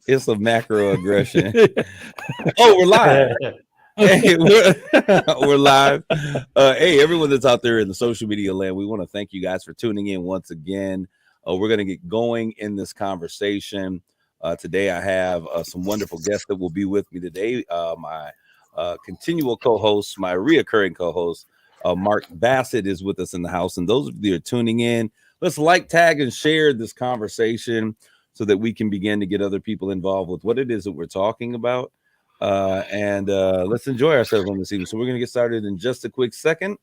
It's a macroaggression. Oh, we're live. Hey, we're live. Hey, everyone that's out there in the social media land, we want to thank you guys for tuning in once again. We're going to get going in this conversation. Today, I have some wonderful guests that will be with me today. My continual co-host, my reoccurring co-host, Mark Bassett is with us in the house. And those of you that are tuning in, let's like, tag, and share this conversation so that we can begin to get other people involved with what it is that we're talking about. And let's enjoy ourselves on this evening. So we're going to get started in just a quick second.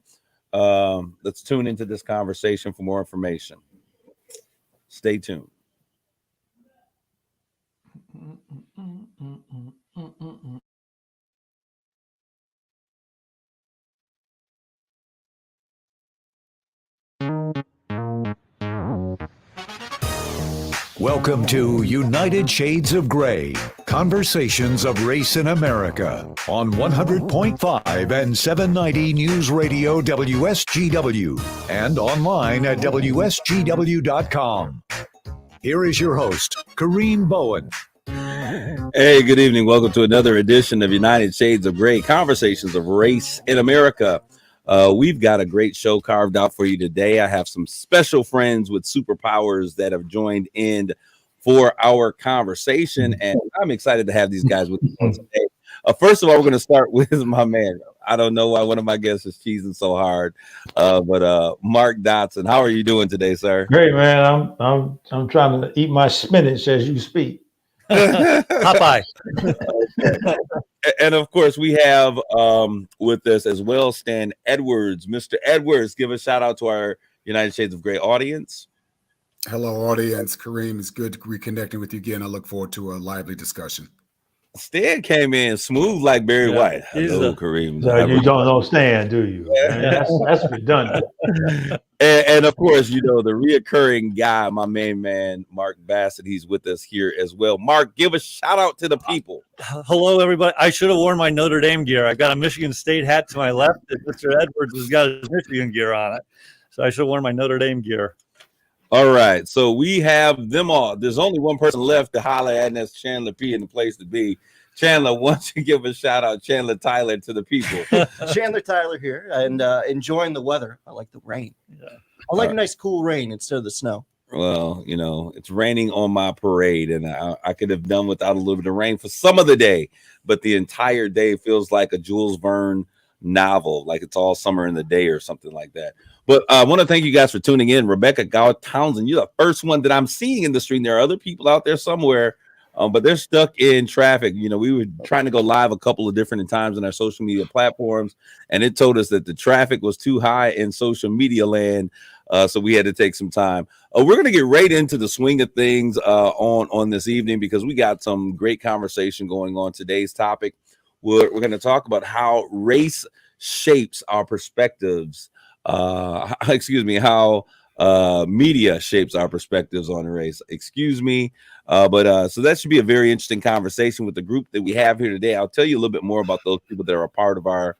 Let's tune into this conversation for more information. Stay tuned. Welcome to United Shades of Gray, Conversations of Race in America on 100.5 and 790 News Radio WSGW and online at WSGW.com. Here is your host, Kareem Bowen. Hey, good evening. Welcome to another edition of United Shades of Gray, Conversations of Race in America. We've got a great show carved out for you today. I have some special friends with superpowers that have joined in for our conversation, and I'm excited to have these guys with me today. First of all, we're going to start with my man. I don't know why one of my guests is cheesing so hard, but Mark Dotson, how are you doing today, sir? Great, man. I'm trying to eat my spinach as you speak. Popeye. And of course, we have with us as well Stan Edwards. Mr. Edwards, give a shout out to our United Shades of Gray audience. Hello, audience. Kareem, it's good reconnecting with you again. I look forward to a lively discussion. Stan came in smooth like Barry White. Hello, Kareem. So you don't know Stan, do you? Yeah. That's redundant. And of course, you know, the reoccurring guy, my main man, Mark Bassett, he's with us here as well. Mark, give a shout out to the people. Hello, everybody. I should have worn my Notre Dame gear. I've got a Michigan State hat to my left, and Mr. Edwards has got his Michigan gear on it. So I should have worn my Notre Dame gear. All right. So we have them all. There's only one person left to holler at, and that's Chandler P in the place to be. Chandler, why don't you give a shout out, Chandler Tyler, to the people? Chandler Tyler here, and enjoying the weather. I like the rain. Yeah. I like a nice cool rain instead of the snow. Well, you know, it's raining on my parade, and I could have done without a little bit of rain for some of the day, but the entire day feels like a Jules Verne novel, like it's all summer in the day or something like that. But I want to thank you guys for tuning in. Rebecca Gow Townsend, you're the first one that I'm seeing in the stream. There are other people out there somewhere, but they're stuck in traffic. You know, we were trying to go live a couple of different times on our social media platforms, and it told us that the traffic was too high in social media land, so we had to take some time. We're going to get right into the swing of things on this evening because we got some great conversation going on. Today's topic, we're going to talk about how race shapes our perspectives. How media shapes our perspectives on race. But so that should be a very interesting conversation with the group that we have here today. I'll tell you a little bit more about those people that are a part of our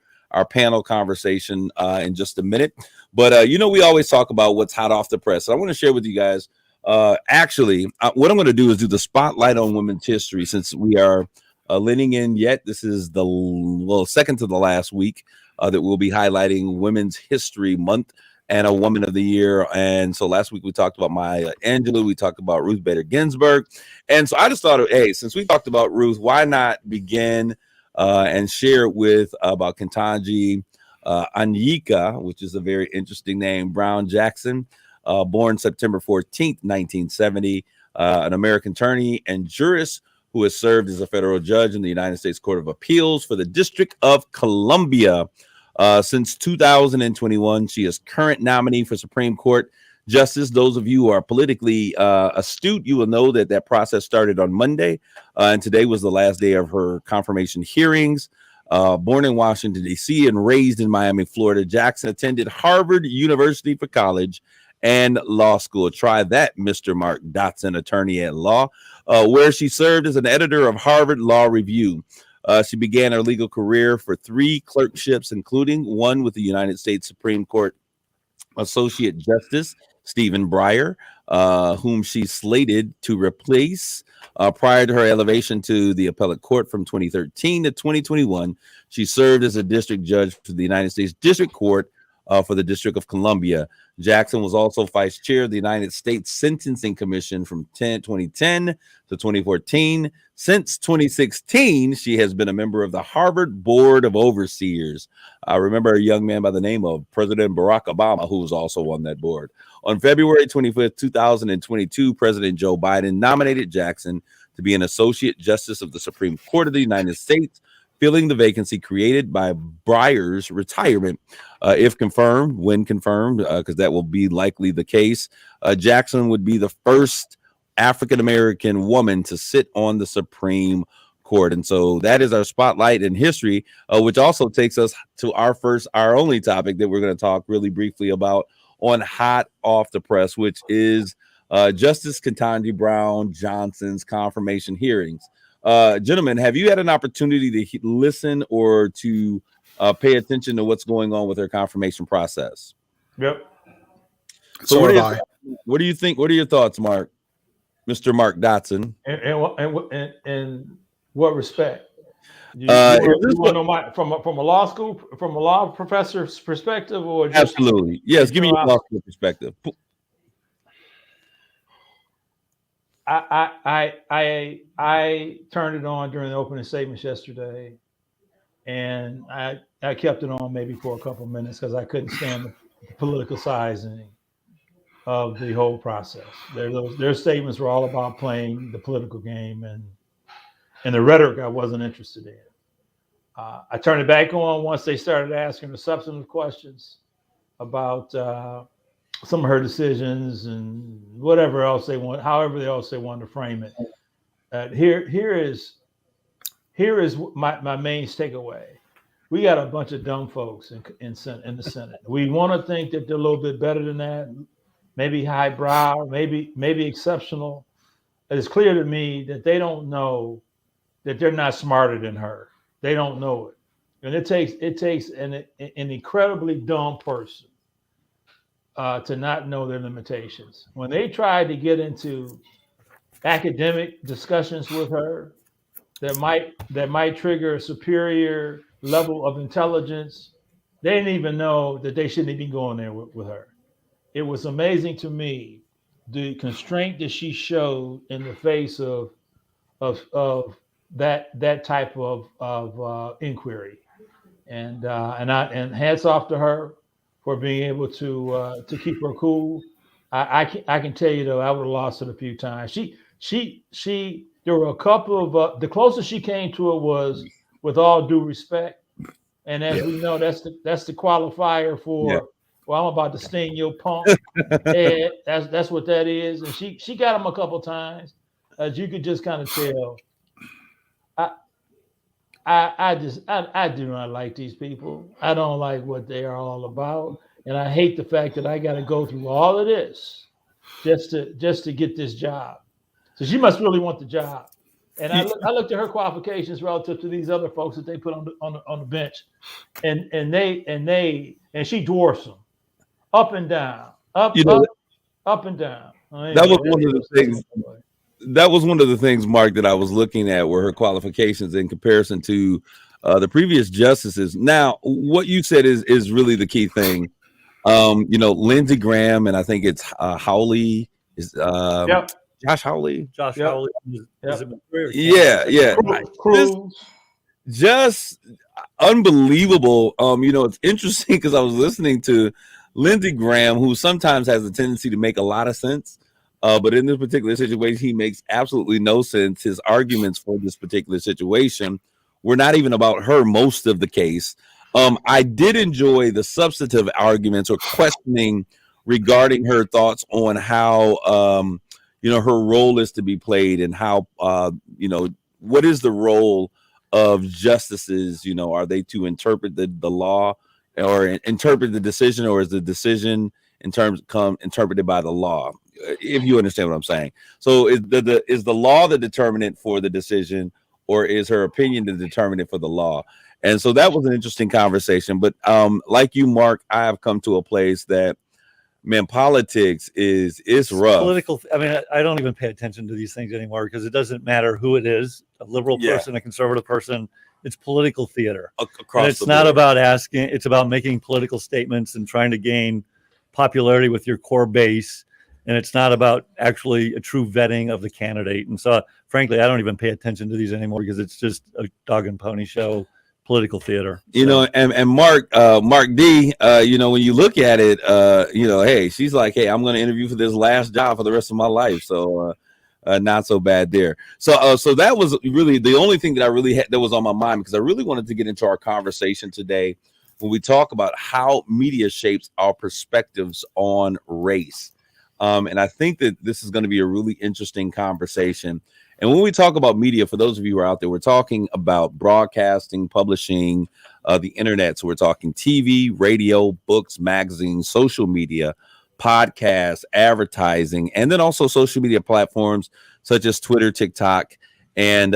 panel conversation in just a minute. But you know, we always talk about what's hot off the press. So I want to share with you guys. What I'm going to do is do the spotlight on women's history, since we are leaning in yet. This is the second to the last week that we'll be highlighting Women's History Month and a Woman of the Year. And so last week we talked about Maya Angelou, we talked about Ruth Bader Ginsburg. And so I just thought, hey, since we talked about Ruth, why not begin and share with about Katandi Anyika, which is a very interesting name, Brown Jackson, born September 14th, 1970, an American attorney and jurist who has served as a federal judge in the United States Court of Appeals for the District of Columbia. Since 2021, she is current nominee for Supreme Court Justice. Those of you who are politically astute, you will know that process started on Monday, and today was the last day of her confirmation hearings. Born in Washington, D.C. and raised in Miami, Florida, Jackson attended Harvard University for college and law school. Try that, Mr. Mark Dotson, attorney at law, where she served as an editor of Harvard Law Review. She began her legal career for 3 clerkships, including one with the United States Supreme Court Associate Justice Stephen Breyer, whom she slated to replace. Prior to her elevation to the appellate court from 2013 to 2021, she served as a district judge for the United States District Court for the District of Columbia. Jackson was also vice chair of the United States Sentencing Commission from 2010 to 2014. Since 2016, she has been a member of the Harvard Board of Overseers. I remember a young man by the name of President Barack Obama, who was also on that board. On February 25th, 2022, President Joe Biden nominated Jackson to be an Associate Justice of the Supreme Court of the United States, filling the vacancy created by Breyer's retirement. If confirmed, when confirmed, because that will be likely the case, Jackson would be the first African-American woman to sit on the Supreme Court. And so that is our spotlight in history, which also takes us to our only topic that we're going to talk really briefly about on Hot Off the Press, which is Justice Katandi Brown Johnson's confirmation hearings. Gentlemen, have you had an opportunity to listen or to pay attention to what's going on with her confirmation process? Yep. So what do you think? What are your thoughts, Mark? Mr. Mark Dotson. And what respect? You want to know from a law professor's perspective, or just, absolutely, yes. Give me your law school perspective. I turned it on during the opening statements yesterday, and I kept it on maybe for a couple of minutes because I couldn't stand the politicizing of the whole process. Their statements were all about playing the political game, and the rhetoric I wasn't interested in. I turned it back on once they started asking the substantive questions about some of her decisions and whatever else they want, however else they want to frame it. Here is my main takeaway. We got a bunch of dumb folks in the Senate. We want to think that they're a little bit better than that, maybe highbrow, maybe exceptional. It is clear to me that they don't know that they're not smarter than her. They don't know it, and it takes an incredibly dumb person to not know their limitations. When they tried to get into academic discussions with her that might trigger a superior level of intelligence, they didn't even know that they shouldn't be going there with her. It was amazing to me the constraint that she showed in the face of that type of inquiry, and hats off to her for being able to keep her cool. I can tell you though, I would have lost it a few times. She there were a couple of the closest she came to it was with all due respect, and as we know, that's the qualifier for. Yeah. Well, I'm about to sting your punk. Yeah, that's what that is. And she got him a couple times, as you could just kind of tell. I do not like these people. I don't like what they are all about, and I hate the fact that I got to go through all of this just to get this job. So she must really want the job. And I looked at her qualifications relative to these other folks that they put on the bench, and she dwarfs them up and down, up and down. That was one of the things. That was one of the things, Mark, that I was looking at were her qualifications in comparison to the previous justices. Now, what you said is really the key thing. Lindsey Graham, and I think it's Howley is Josh Howley. Josh Howley. Yeah. Just unbelievable. It's interesting because I was listening to Lindsey Graham, who sometimes has a tendency to make a lot of sense. But in this particular situation, he makes absolutely no sense. His arguments for this particular situation were not even about her most of the case. I did enjoy the substantive arguments or questioning regarding her thoughts on how, her role is to be played and how, what is the role of justices? Are they to interpret the law or interpret the decision, or is the decision interpreted by the law? If you understand what I'm saying. So is the law the determinant for the decision, or is her opinion the determinant for the law? And so that was an interesting conversation. But like you, Mark, I have come to a place that man, politics it's rough. Political. I mean, I don't even pay attention to these things anymore because it doesn't matter who it is, a liberal person, a conservative person. It's political theater. Across and it's the not board. about asking, it's about making political statements and trying to gain popularity with your core base. And it's not about actually a true vetting of the candidate. And so, frankly, I don't even pay attention to these anymore because it's just a dog and pony show, political theater. You know, and Mark D, you know, when you look at it, you know, hey, she's like, hey, I'm going to interview for this last job for the rest of my life. So, not so bad there. So, so that was really the only thing that I really had that was on my mind, because I really wanted to get into our conversation today when we talk about how media shapes our perspectives on race. And I think that this is going to be a really interesting conversation. And when we talk about media, for those of you who are out there, we're talking about broadcasting, publishing, the internet. So we're talking TV, radio, books, magazines, social media, podcasts, advertising, and then also social media platforms such as Twitter, TikTok, and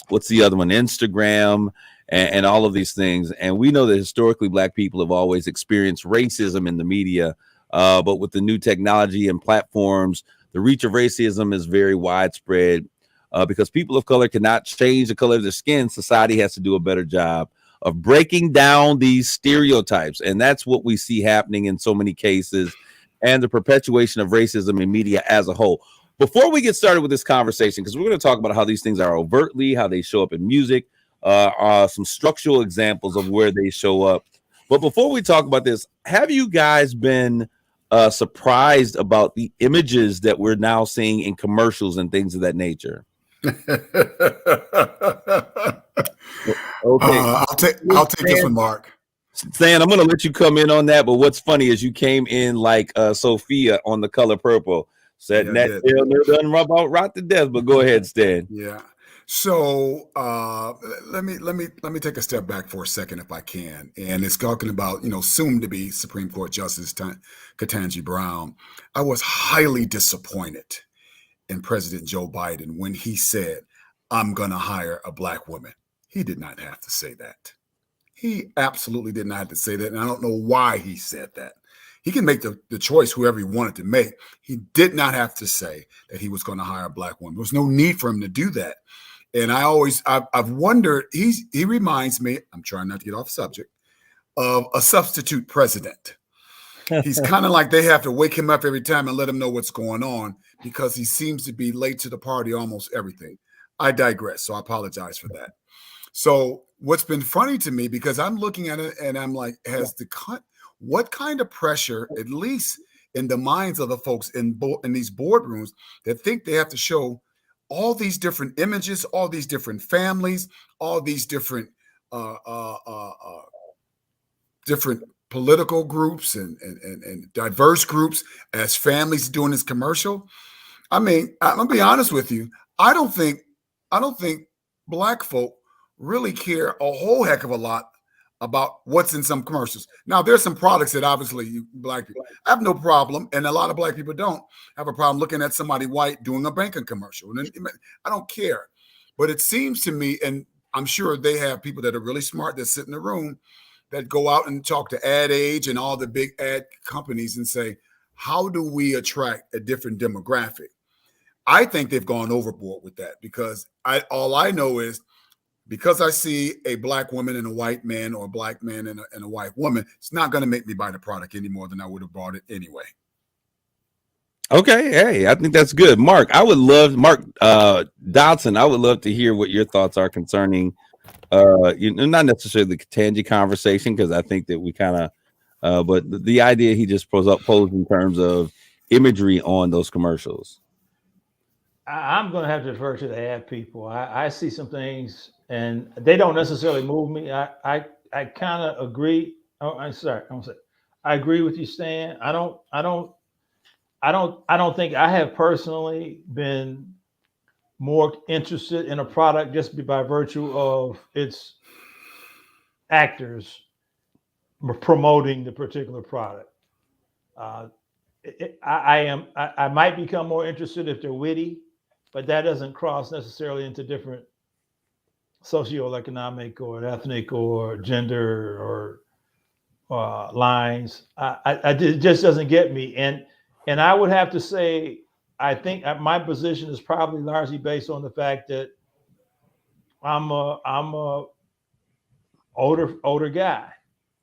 what's the other one? Instagram, and all of these things. And we know that historically Black people have always experienced racism in the media, but with the new technology and platforms, the reach of racism is very widespread. Because people of color cannot change the color of their skin, society has to do a better job of breaking down these stereotypes. And that's what we see happening in so many cases, and the perpetuation of racism in media as a whole. Before we get started with this conversation, because we're going to talk about how these things are overtly, how they show up in music, some structural examples of where they show up. But before we talk about this, have you guys been surprised about the images that we're now seeing in commercials and things of that nature? Okay, I'll take this one, Mark. Stan, I'm going to let you come in on that. But what's funny is you came in like Sophia on The Color Purple. Said that doesn't rub out right to death. But go ahead, Stan. Yeah. So let me take a step back for a second, if I can. And it's talking about, you know, soon to be Supreme Court Justice Katandi Brown. I was highly disappointed in President Joe Biden when he said, "I'm going to hire a Black woman." He did not have to say that. He absolutely did not have to say that. And I don't know why he said that. He can make the choice whoever he wanted to make. He did not have to say that he was going to hire a Black woman. There was no need for him to do that. And I've wondered, he reminds me, I'm trying not to get off subject, of a substitute president. He's kind of like they have to wake him up every time and let him know what's going on, because he seems to be late to the party almost everything. I digress, so I apologize for that. So what's been funny to me, because I'm looking at it and I'm like, what kind of pressure, at least in the minds of the folks in these boardrooms, that think they have to show all these different images, all these different families, all these different different political groups and diverse groups as families doing this commercial. I mean, I'm gonna be honest with you. I don't think Black folk really care a whole heck of a lot about what's in some commercials. Now, there's some products that obviously Black people have no problem, and a lot of Black people don't have a problem looking at somebody white doing a banking commercial. And I don't care. But it seems to me, and I'm sure they have people that are really smart that sit in the room that go out and talk to Ad Age and all the big ad companies and say, how do we attract a different demographic? I think they've gone overboard with that, because all I know is, because I see a Black woman and a white man, or a Black man and a white woman, it's not going to make me buy the product any more than I would have bought it anyway. Okay, hey, I think that's good. Mark Dodson, I would love to hear what your thoughts are concerning, not necessarily the Katandi conversation, because I think that we kind of, but the idea he just posed in terms of imagery on those commercials. I'm going to have to defer to the ad people. I see some things, and they don't necessarily move me. I kind of agree. Oh, I'm sorry. I agree with you, Stan. I don't think I have personally been more interested in a product just by virtue of its actors promoting the particular product. I might become more interested if they're witty, but that doesn't cross necessarily into different socioeconomic or ethnic or gender or lines. It just doesn't get me. And I would have to say, I think my position is probably largely based on the fact that I'm a older guy.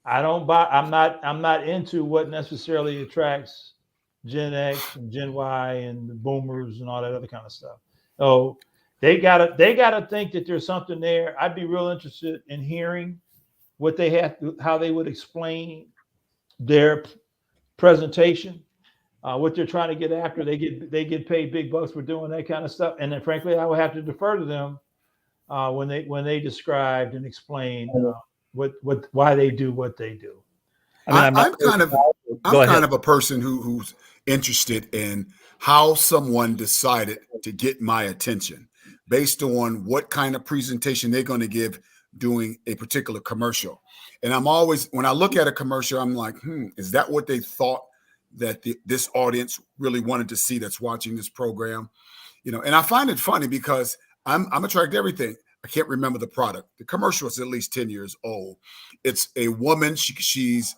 I'm not into what necessarily attracts Gen X and Gen Y and the boomers and all that other kind of stuff. So they gotta think that there's something there. I'd be real interested in hearing what they have to, how they would explain their presentation, what they're trying to get after. They get paid big bucks for doing that kind of stuff. And then frankly, I would have to defer to them when they described and explained why they do what they do. I'm kind of a person who's interested in how someone decided to get my attention based on what kind of presentation they're going to give doing a particular commercial. And I'm always, when I look at a commercial, I'm like, is that what they thought that this audience really wanted to see that's watching this program? And I find it funny because I'm attracted to everything. I can't remember the product. The commercial is at least 10 years old. It's a woman. She's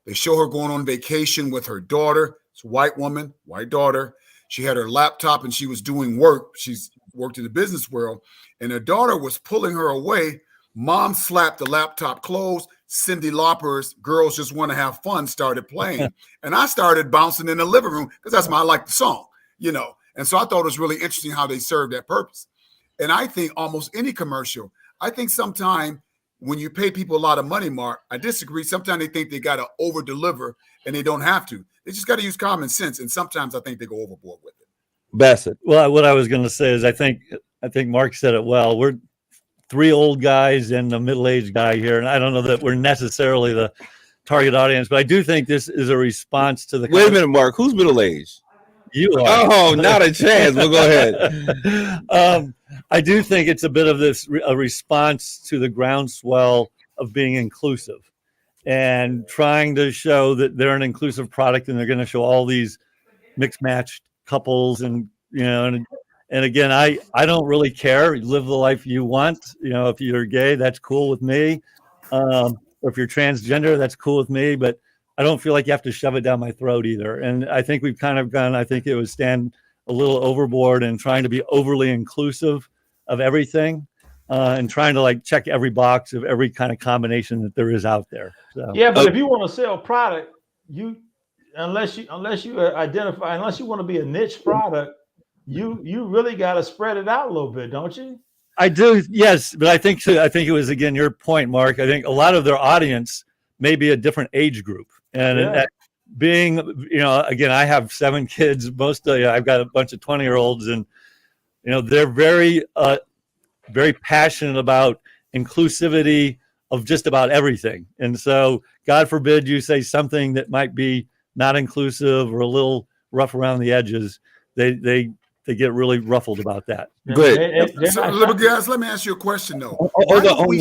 they show her going on vacation with her daughter. It's a white woman, white daughter. She had her laptop and she was doing work. She's worked in the business world, and her daughter was pulling her away. Mom slapped the laptop closed. Cyndi Lauper's Girls Just Want to Have Fun started playing. And I started bouncing in the living room because that's why I like the song, And so I thought it was really interesting how they served that purpose. And I think almost any commercial, I think sometimes when you pay people a lot of money, Mark, I disagree. Sometimes they think they got to over deliver and they don't have to. They just got to use common sense. And sometimes I think they go overboard with it. Bassett. Well, what I was going to say is I think Mark said it well. We're three old guys and a middle-aged guy here. And I don't know that we're necessarily the target audience, but I do think this is a response to the. Wait a minute, Mark. Who's middle-aged? You are. Oh, not a chance. Well, go ahead. I do think it's a bit of a response to the groundswell of being inclusive and trying to show that they're an inclusive product and they're going to show all these mixed matched couples and again, I don't really care. You live the life you want. If you're gay, that's cool with me. Or if you're transgender, that's cool with me. But I don't feel like you have to shove it down my throat either. And I think we've kind of gone, I think it was stand a little overboard and trying to be overly inclusive of everything and trying to check every box of every kind of combination that there is out there. So. Yeah, but if you want to sell product, unless you identify, unless you want to be a niche product, you really got to spread it out a little bit, don't you? I do, yes, but I think it was again your point, Mark. I think a lot of their audience may be a different age group, and being, again, I have 7 kids. I've got a bunch of 20-year-olds, and they're very, very passionate about inclusivity of just about everything. And so, God forbid you say something that might be not inclusive or a little rough around the edges. They get really ruffled about that. Good. So, little guys, let me ask you a question though. Hold on,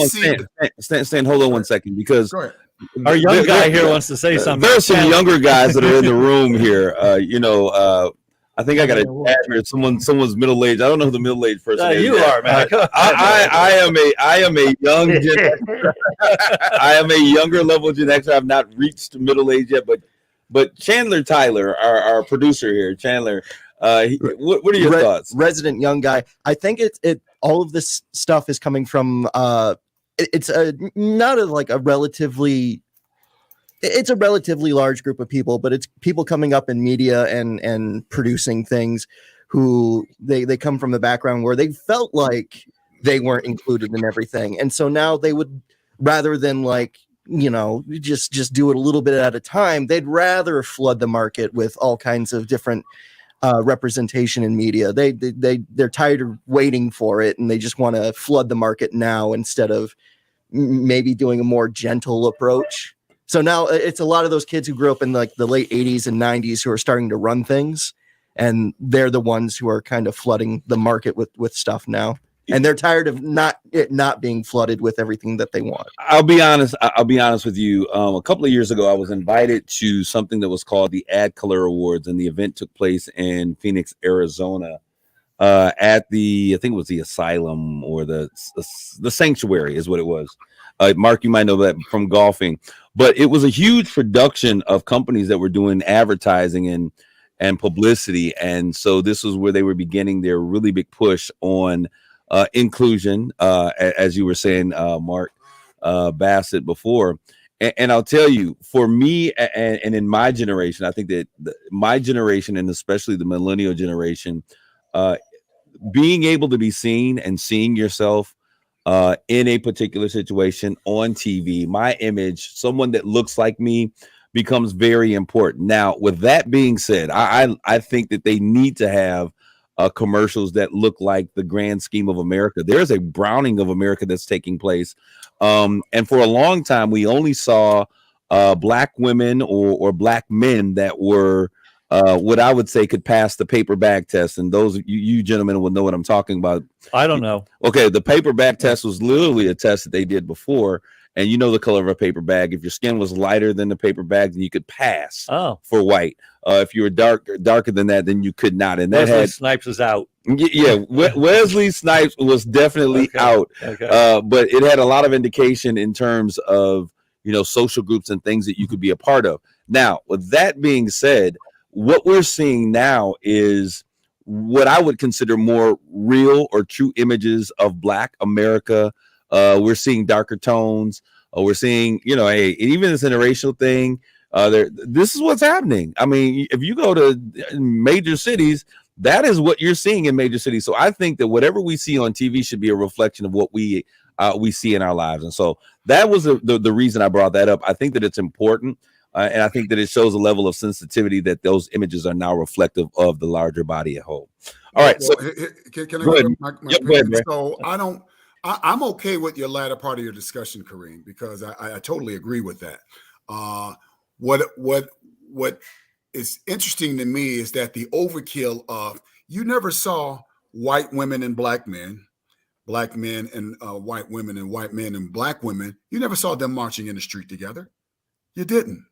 Stan, hold on one second, because our young guy here wants to say something. There's some younger guys that are in the room here. I think I got a dad here. Someone's middle aged. I don't know who the middle aged person is. You are, man. I am a young Gen X. I am a younger level Gen X. I've not reached middle age yet, but Chandler Tyler, our producer here, Chandler. What are your thoughts? Resident young guy. I think it all of this stuff is coming from it's a relatively large group of people, but it's people coming up in media and producing things who they come from the background where they felt like they weren't included in everything. And so now they would, rather than just do it a little bit at a time, they'd rather flood the market with all kinds of different representation in media. They're tired of waiting for it, and they just want to flood the market now instead of maybe doing a more gentle approach. So now it's a lot of those kids who grew up in the late 80s and 90s who are starting to run things, and they're the ones who are kind of flooding the market with stuff now. And they're tired of not being flooded with everything that they want. I'll be honest with you. A couple of years ago, I was invited to something that was called the Ad Color Awards, and the event took place in Phoenix, Arizona. at I think it was the asylum or the sanctuary is what it was. Mark, you might know that from golfing, but it was a huge production of companies that were doing advertising and publicity. And so this was where they were beginning their really big push on inclusion, as you were saying, Mark Bassett before. And I'll tell you, for me and in my generation, I think that my generation, and especially the millennial generation, being able to be seen and seeing yourself in a particular situation on TV, my image, someone that looks like me, becomes very important. Now, with that being said, I think that they need to have commercials that look like the grand scheme of America. There's a browning of America that's taking place. And for a long time, we only saw black women or black men that were what I would say could pass the paper bag test. And those you gentlemen will know what I'm talking about. I don't know. Okay, the paper bag test was literally a test that they did before. And you know the color of a paper bag. If your skin was lighter than the paper bag, then you could pass for white. If you were darker than that, then you could not. And that Wesley Snipes is out. Yeah, Wesley Snipes was definitely out. Okay. But it had a lot of indication in terms of, social groups and things that you could be a part of. Now, with that being said, what we're seeing now is what I would consider more real or true images of Black America. We're seeing darker tones. We're seeing, even this interracial thing. This is what's happening. I mean, if you go to major cities, that is what you're seeing in major cities. So I think that whatever we see on TV should be a reflection of what we see in our lives. And so that was the reason I brought that up. I think that it's important. And I think that it shows a level of sensitivity that those images are now reflective of the larger body at whole. All right. So can I go ahead? Go ahead, so I'm okay with your latter part of your discussion, Kareem, because I totally agree with that. What is interesting to me is that the overkill of you never saw white women and black men and white women and white men and black women. You never saw them marching in the street together. You didn't.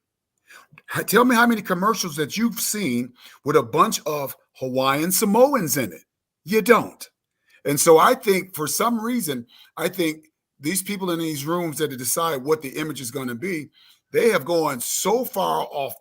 Tell me how many commercials that you've seen with a bunch of Hawaiian Samoans in it. You don't. And so I think for some reason, I think these people in these rooms that decide what the image is going to be, they have gone so far off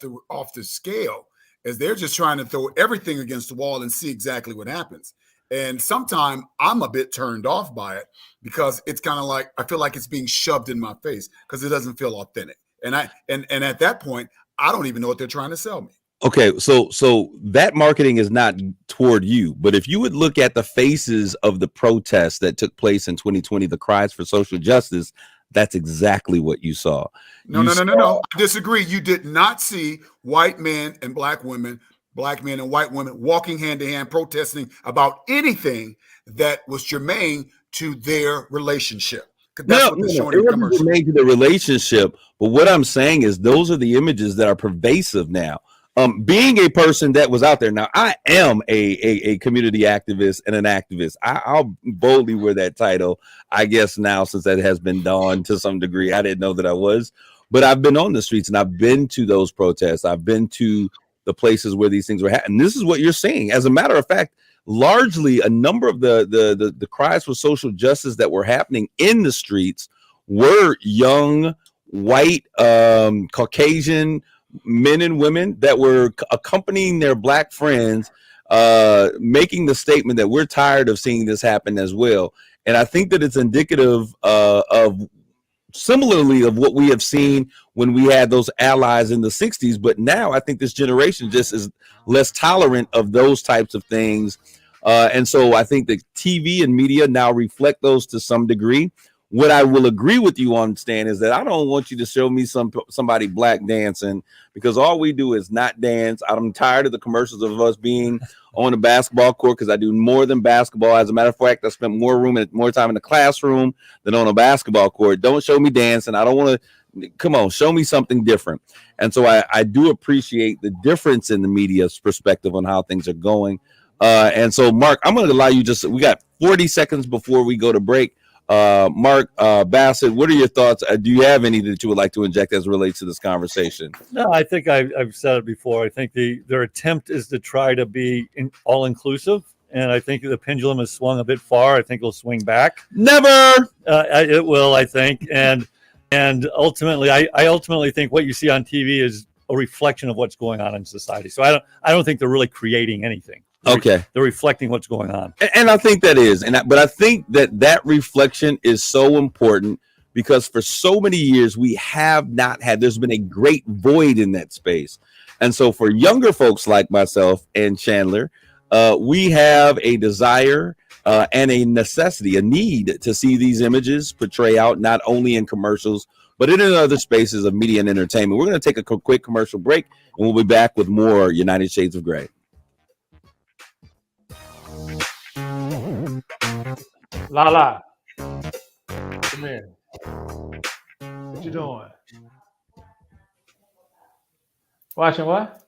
the scale as they're just trying to throw everything against the wall and see exactly what happens. And sometimes I'm a bit turned off by it because it's kind of like I feel like it's being shoved in my face because it doesn't feel authentic. And at that point, I don't even know what they're trying to sell me. Okay, so that marketing is not toward you, but if you would look at the faces of the protests that took place in 2020, the cries for social justice, that's exactly what you saw. No. I disagree. You did not see white men and black women, black men and white women walking hand to hand protesting about anything that was germane to their relationship. That's what they're showing in the commercial. Germane to the relationship, but what I'm saying is those are the images that are pervasive now. Being a person that was out there. Now, I am a community activist and an activist. I'll boldly wear that title, I guess, now since that has been donned to some degree. I didn't know that I was, but I've been on the streets and I've been to those protests. I've been to the places where these things were happening. This is what you're seeing. As a matter of fact, largely a number of the cries for social justice that were happening in the streets were young, white, Caucasian men and women that were accompanying their black friends, making the statement that we're tired of seeing this happen as well. And I think that it's indicative of similarly of what we have seen when we had those allies in the 60s. But now I think this generation just is less tolerant of those types of things. And so I think that TV and media now reflect those to some degree. What I will agree with you on, Stan, is that I don't want you to show me somebody black dancing because all we do is not dance. I'm tired of the commercials of us being on a basketball court because I do more than basketball. As a matter of fact, I spent more time in the classroom than on a basketball court. Don't show me dancing. I don't want to. Come on, show me something different. And so I do appreciate the difference in the media's perspective on how things are going. And so, Mark, I'm going to allow you we got 40 seconds before we go to break. Mark Bassett, what are your thoughts? Do you have any that you would like to inject as it relates to this conversation? No, I think I've said it before. I think their attempt is to try to be all inclusive, and I think the pendulum has swung a bit far. I think it'll swing back. Never. It will, I think, and ultimately, I ultimately think what you see on TV is a reflection of what's going on in society. So I don't think they're really creating anything. Okay. They're reflecting what's going on. And I think that is, but I think that reflection is so important because for so many years we have not had, there's been a great void in that space. And so for younger folks like myself and Chandler, we have a desire and a necessity, a need to see these images portray out not only in commercials, but in other spaces of media and entertainment. We're going to take a quick commercial break, and we'll be back with more United Shades of Gray. Lala, come here. What you doing? Watching what?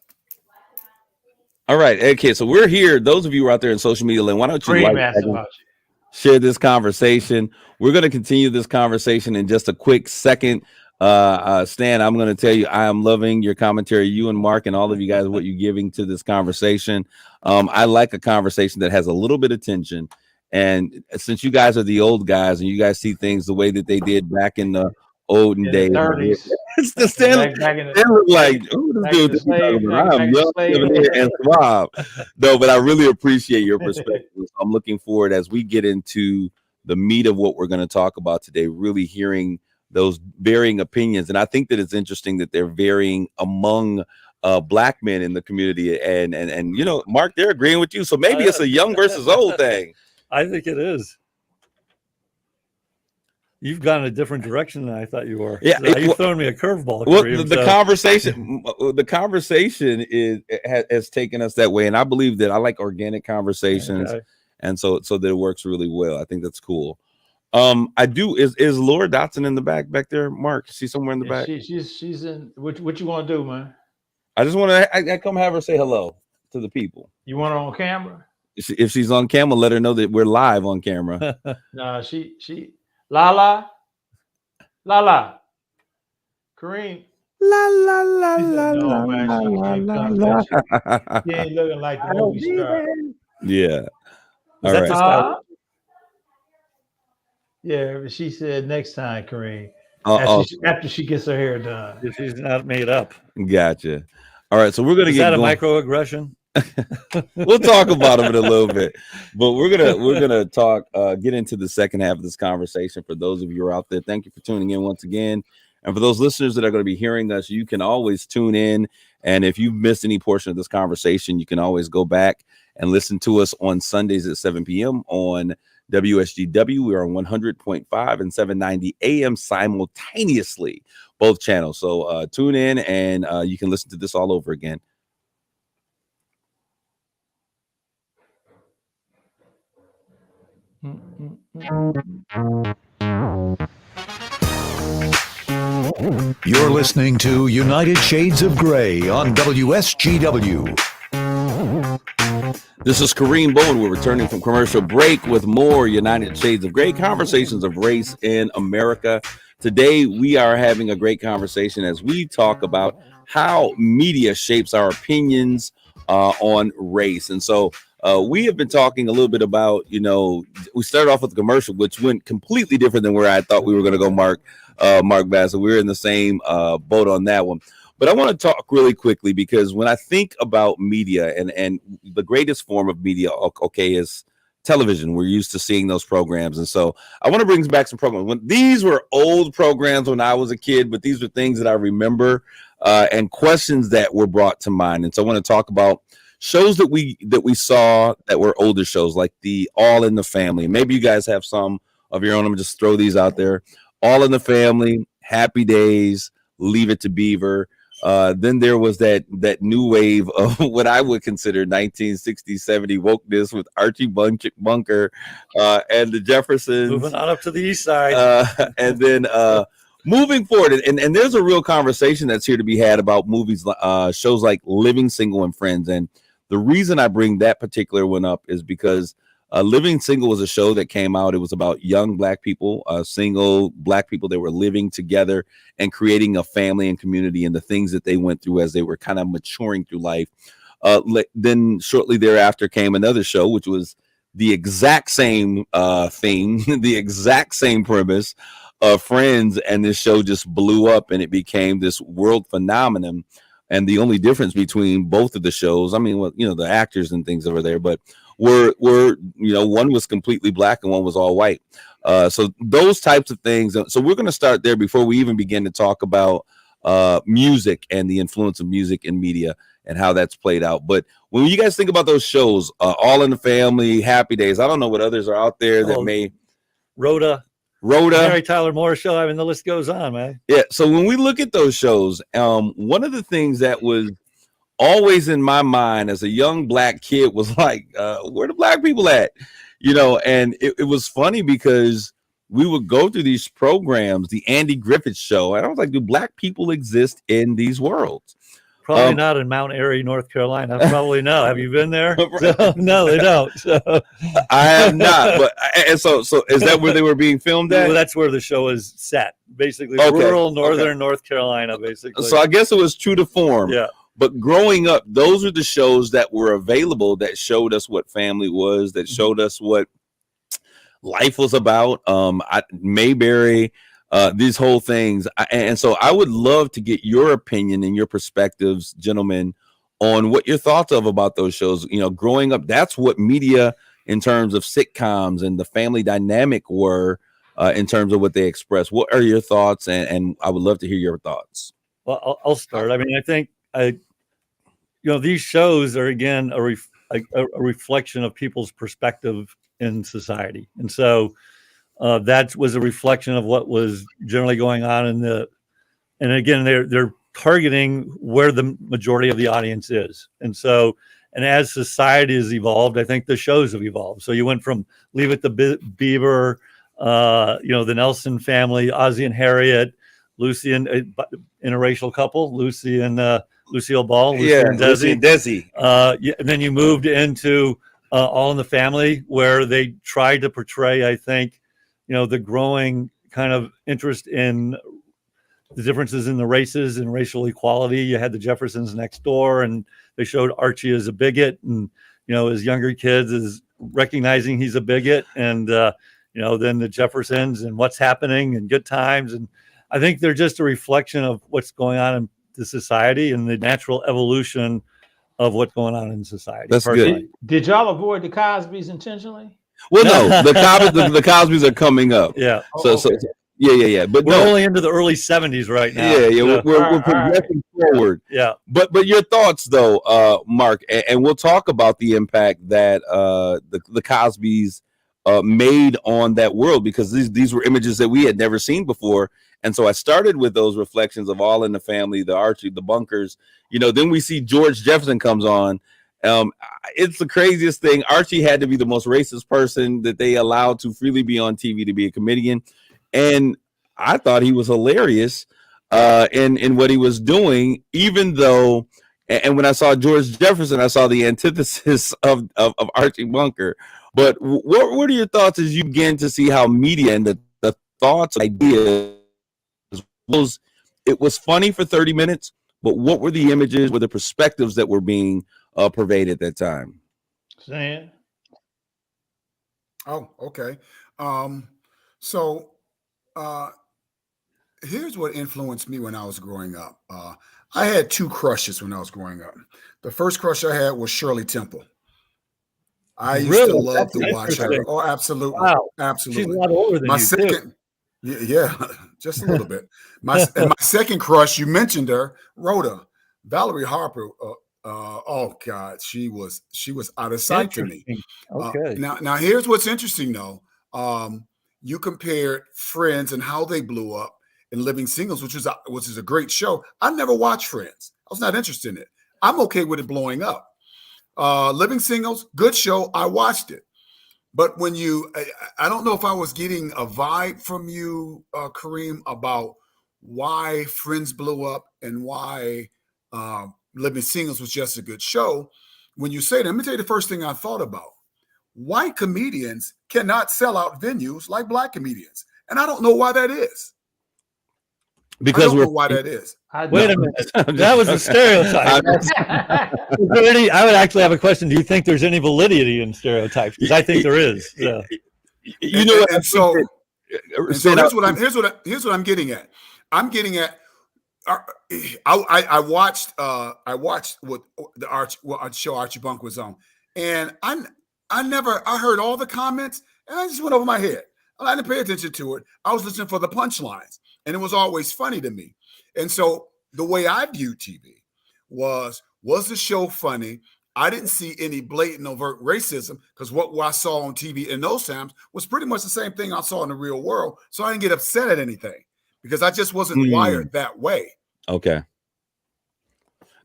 All right. Okay. So we're here. Those of you who are out there in social media land, why don't you Kareem asked about you. Share this conversation? We're going to continue this conversation in just a quick second. Stan, I'm going to tell you, I am loving your commentary, you and Mark and all of you guys, what you're giving to this conversation. I like a conversation that has a little bit of tension. And since you guys are the old guys and you guys see things the way that they did back in the olden days, 30s. it's the Stan look like, oh, this dude is I'm young and suave. No, but I really appreciate your perspective. I'm looking forward as we get into the meat of what we're going to talk about today, really hearing those varying opinions. And I think that it's interesting that they're varying among black men in the community. And you know, Mark, they're agreeing with you. So maybe it's a young versus old thing. I think it is. You've gone a different direction than I thought you were. Yeah, you've thrown me a curveball. Well, Kareem, the conversation has taken us that way, and I believe that I like organic conversations, and so that it works really well. I think that's cool. I do. Is Laura Dotson in the back there, Mark? Is she somewhere in the back? She's in. What you want to do, man? I just want to. I come have her say hello to the people. You want her on camera? If she's on camera, let her know that we're live on camera. No, she Lala, Kareem. No, man, she ain't looking like the movie star. Yeah. All right. Yeah, but she said next time, Kareem. After she gets her hair done. If she's not made up. Gotcha. All right, so we're gonna get that a microaggression? We'll talk about them in a little bit, but we're gonna talk get into the second half of this conversation. For those of you who are out there, thank you for tuning in once again, and for those listeners that are going to be hearing us, you can always tune in, and if you've missed any portion of this conversation, you can always go back and listen to us on Sundays at 7 p.m. on WSGW. We are on 100.5 and 790 AM simultaneously, both channels. So tune in and you can listen to this all over again. You're listening to United Shades of Gray on WSGW. This is Kareem Bowen. We're returning from commercial break with more United Shades of Gray, conversations of race in America. Today, we are having a great conversation as we talk about how media shapes our opinions on race. And so we have been talking a little bit about, we started off with the commercial, which went completely different than where I thought we were going to go, Mark Bass. So we're in the same boat on that one. But I want to talk really quickly because when I think about media and the greatest form of media, is television. We're used to seeing those programs. And so I want to bring back some programs. When these were old programs when I was a kid, but these were things that I remember and questions that were brought to mind. And so I want to talk about shows that we saw that were older shows, like the All in the Family. Maybe you guys have some of your own. I'm just throw these out there. All in the Family, Happy Days, Leave It to Beaver. Then there was that new wave of what I would consider 1960s, 70s wokeness with Archie Bunker and the Jeffersons. Moving on up to the east side. And then moving forward, and there's a real conversation that's here to be had about movies, shows like Living Single and Friends. And the reason I bring that particular one up is because Living Single was a show that came out. It was about young black people, single black people that were living together and creating a family and community and the things that they went through as they were kind of maturing through life. Then shortly thereafter came another show, which was the exact same theme, the exact same premise of Friends, and this show just blew up and it became this world phenomenon. And the only difference between both of the shows, I mean, well, the actors and things over there, but were one was completely black and one was all white. So those types of things. So we're going to start there before we even begin to talk about music and the influence of music in media and how that's played out. But when you guys think about those shows, All in the Family, Happy Days, I don't know what others are out there that may. Rhoda, Mary Tyler Moore Show. I mean, the list goes on, man. Yeah. So when we look at those shows, one of the things that was always in my mind as a young black kid was like, where the black people at? And it was funny because we would go through these programs, the Andy Griffith Show, and I was like, do black people exist in these worlds? Probably not in Mount Airy, North Carolina. Probably no. Have you been there? So, no, they don't. So. I have not. But so is that where they were being filmed at? Well, that's where the show is set. Basically, rural northern North Carolina. Basically. So I guess it was true to form. Yeah. But growing up, those are the shows that were available that showed us what family was, that showed us what life was about. Mayberry. These whole things. And so I would love to get your opinion and your perspectives, gentlemen, on what your thoughts about those shows. Growing up, that's what media in terms of sitcoms and the family dynamic were in terms of what they express. What are your thoughts? And I would love to hear your thoughts. Well, I'll start. I mean, I think, these shows are, again, a reflection of people's perspective in society. And so, that was a reflection of what was generally going on and again, they're targeting where the majority of the audience is. And so, and as society has evolved, I think the shows have evolved. So you went from Leave It to Beaver, the Nelson Family, Ozzie and Harriet, Lucy and interracial couple, Lucy and Lucille Ball, Lucy and Desi. And then you moved into All in the Family, where they tried to portray, I think, the growing kind of interest in the differences in the races and racial equality. You had the Jeffersons next door, and they showed Archie as a bigot, and his younger kids is recognizing he's a bigot, and then the Jeffersons and What's Happening and Good Times. And I think they're just a reflection of what's going on in the society and the natural evolution of what's going on in society. That's good. Did y'all avoid the Cosbys intentionally? Well, no, the Cosbys are coming up. Yeah. So yeah. But we're only into the early 70s right now. Yeah. We're progressing forward. Yeah. But your thoughts, though, Mark, and we'll talk about the impact that the Cosbys made on that world, because these were images that we had never seen before. And so I started with those reflections of All in the Family, the Archie, the Bunkers. Then we see George Jefferson comes on. It's the craziest thing. Archie had to be the most racist person that they allowed to freely be on TV to be a comedian. And I thought he was hilarious in what he was doing, even though, and when I saw George Jefferson, I saw the antithesis of Archie Bunker. But what are your thoughts as you begin to see how media and the thoughts, ideas, it was funny for 30 minutes, but what were the images, were the perspectives that were being pervaded at that time? Sam? Oh, okay. Here's what influenced me when I was growing up. I had two crushes when I was growing up. The first crush I had was Shirley Temple. I used to love to watch her. Oh, absolutely. Wow. Absolutely. She's a lot older than my you, second, too. Yeah, just a little bit. My second crush, you mentioned her, Rhoda, Valerie Harper. Oh God, she was out of sight to me. Okay. Now here's what's interesting though. You compared Friends and how they blew up in Living Singles, which is a great show. I never watched Friends. I was not interested in it. I'm okay with it blowing up. Living Singles, good show. I watched it. But when I don't know if I was getting a vibe from you, Kareem, about why Friends blew up and why Living Singles was just a good show. When you say that, let me tell you the first thing I thought about. White comedians cannot sell out venues like black comedians. And I don't know why that is. Because I don't we're know why that is. Wait a minute. That was a stereotype. I would actually have a question. Do you think there's any validity in stereotypes? Because I think there is. Yeah. You know what? And so Stand here's out. here's what I'm getting at. I'm getting at. I watched what show Archie Bunker was on, and I heard all the comments, and I just went over my head. I didn't pay attention to it. I was listening for the punchlines, and it was always funny to me. And so the way I viewed TV was the show funny? I didn't see any blatant overt racism, because what I saw on TV in those times was pretty much the same thing I saw in the real world. So I didn't get upset at anything because I just wasn't wired that way. Okay.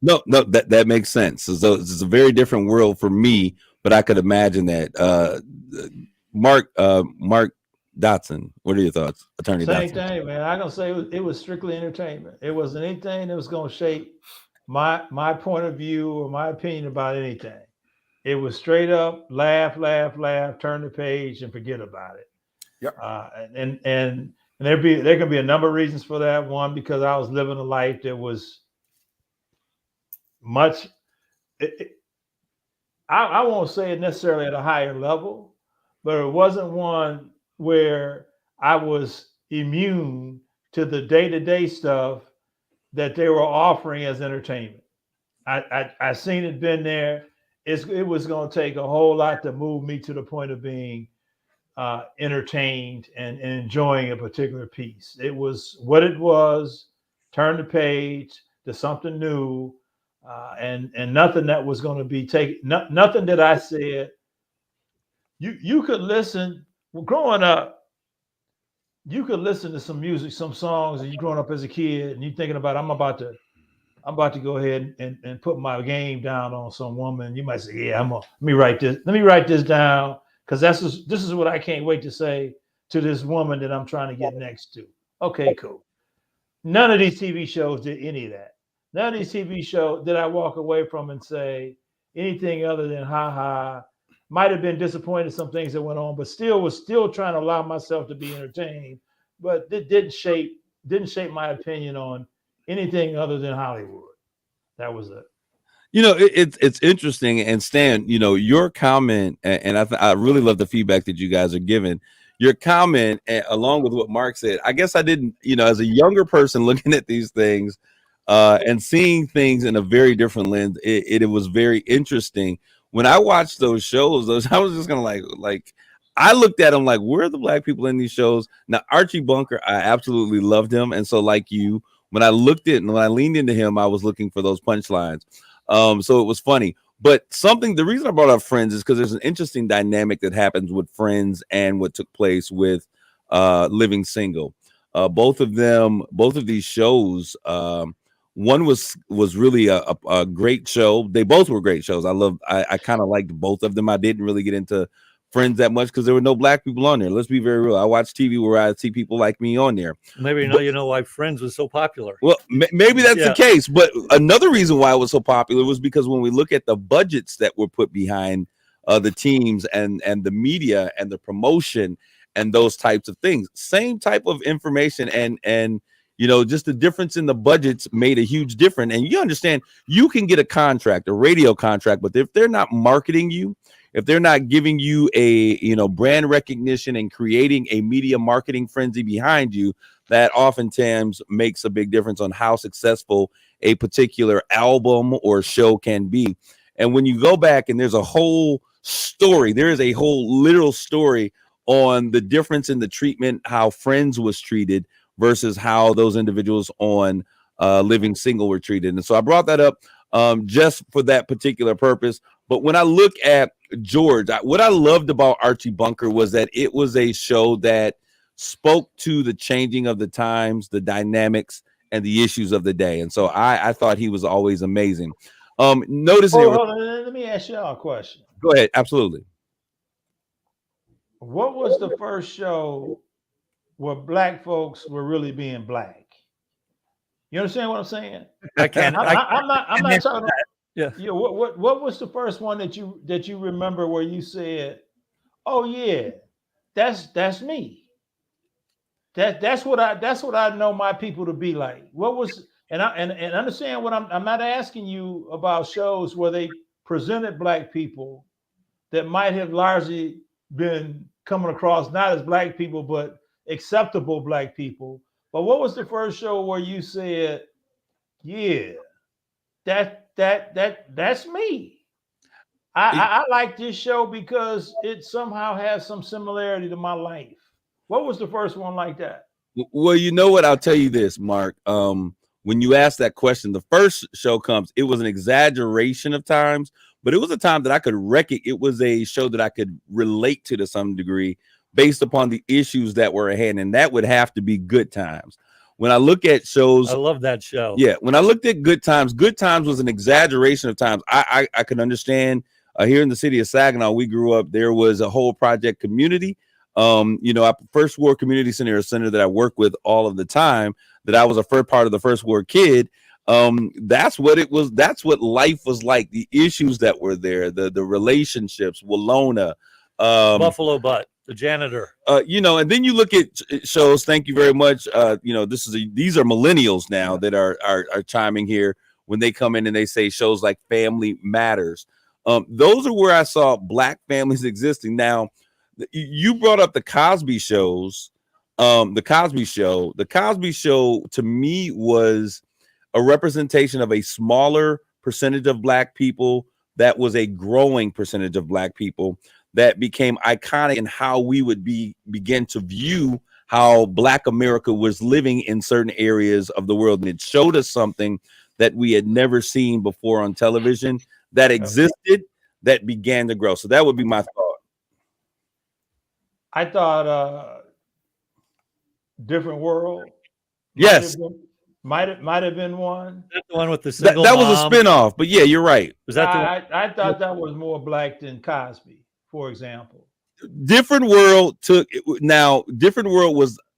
No, that makes sense. So it's a very different world for me, but I could imagine that. Mark Dotson, what are your thoughts, Attorney Same Dotson? thing, man. I'm gonna say it was strictly entertainment. It wasn't anything that was gonna shape my point of view or my opinion about anything. It was straight up laugh, turn the page and forget about it. Yep. And there can be a number of reasons for that. One, because I was living a life that was much. I won't say it necessarily at a higher level, but it wasn't one where I was immune to the day-to-day stuff that they were offering as entertainment. I seen it been there. It was going to take a whole lot to move me to the point of being entertained and enjoying a particular piece. It was what it was. Turn the page to something new, and nothing that was going to be taken. Nothing that I said. You could listen. Well, growing up, you could listen to some music, some songs, and you growing up as a kid, and you thinking about I'm about to go ahead and put my game down on some woman. You might say, yeah, let me write this down, because this is what I can't wait to say to this woman that I'm trying to get next to. Okay, cool. None of these TV shows did any of that. None of these TV shows did I walk away from and say anything other than ha ha. Might have been disappointed in some things that went on, but was still trying to allow myself to be entertained. But it didn't shape my opinion on anything other than Hollywood. That was it. You know, it's interesting. And Stan, you know, your comment, and I really love the feedback that you guys are giving. Your comment, along with what Mark said, I guess I didn't, you know, as a younger person looking at these things and seeing things in a very different lens, it was very interesting. When I watched those shows, I was just gonna like I looked at them like, where are the black people in these shows? Now, Archie Bunker, I absolutely loved him. And so like you, when I leaned into him, I was looking for those punchlines. So it was funny. But the reason I brought up Friends is because there's an interesting dynamic that happens with Friends and what took place with Living Single. Both of these shows, one was really a great show. They both were great shows. I kind of liked both of them. I didn't really get into Friends that much because there were no black people on there. Let's be very real. I watch TV where I see people like me on there. Maybe you know why Friends was so popular. Well, maybe that's the case. But another reason why it was so popular was because when we look at the budgets that were put behind the teams and the media and the promotion and those types of things, same type of information and you know, just the difference in the budgets made a huge difference. And you understand, you can get a radio contract, but if they're not marketing you, if they're not giving you a, you know, brand recognition and creating a media marketing frenzy behind you, that oftentimes makes a big difference on how successful a particular album or show can be. And when you go back and there's a whole story, there is a whole literal story on the difference in the treatment, how Friends was treated versus how those individuals on Living Single were treated. And so I brought that up just for that particular purpose. But when I look at George, what I loved about Archie Bunker was that it was a show that spoke to the changing of the times, the dynamics, and the issues of the day. And so I thought he was always amazing. Noticing. Hold on, let me ask y'all a question. Go ahead. Absolutely. What was the first show where black folks were really being black? You understand what I'm saying? I can't. I'm not talking. Yeah. What was the first one that you remember where you said, "Oh yeah, that's me"? That's what I know my people to be like. What was and understand what I'm not asking you about shows where they presented black people that might have largely been coming across not as black people but acceptable black people. But what was the first show where you said, yeah, that's me. I like this show because it somehow has some similarity to my life. What was the first one like that? Well, you know what? I'll tell you this, Mark. When you ask that question, the first show comes. It was an exaggeration of times, but it was a time that I could it was a show that I could relate to some degree based upon the issues that were at hand, and that would have to be Good Times. When I look at shows, I love that show. Yeah, when I looked at Good Times was an exaggeration of times. I can understand. Here in the city of Saginaw, we grew up. There was a whole project community. First Ward Community Center, a center that I work with all of the time, that I was a first part of the First Ward kid. That's what it was. That's what life was like. The issues that were there, the relationships, Walona, Buffalo Butt, the janitor. And then you look at shows. Thank you very much. These are millennials now that are chiming here when they come in and they say shows like Family Matters. Those are where I saw black families existing. Now, you brought up the Cosby shows. The Cosby Show to me was a representation of a smaller percentage of black people that was a growing percentage of black people that became iconic in how we would begin to view how Black America was living in certain areas of the world. And it showed us something that we had never seen before on television that existed, that began to grow. So that would be my thought. I thought Different World. Yes. Might have been one. That's the one with the single that was mom. a spinoff, but yeah, you're right. Was that I thought that was more black than Cosby, for example. Different World was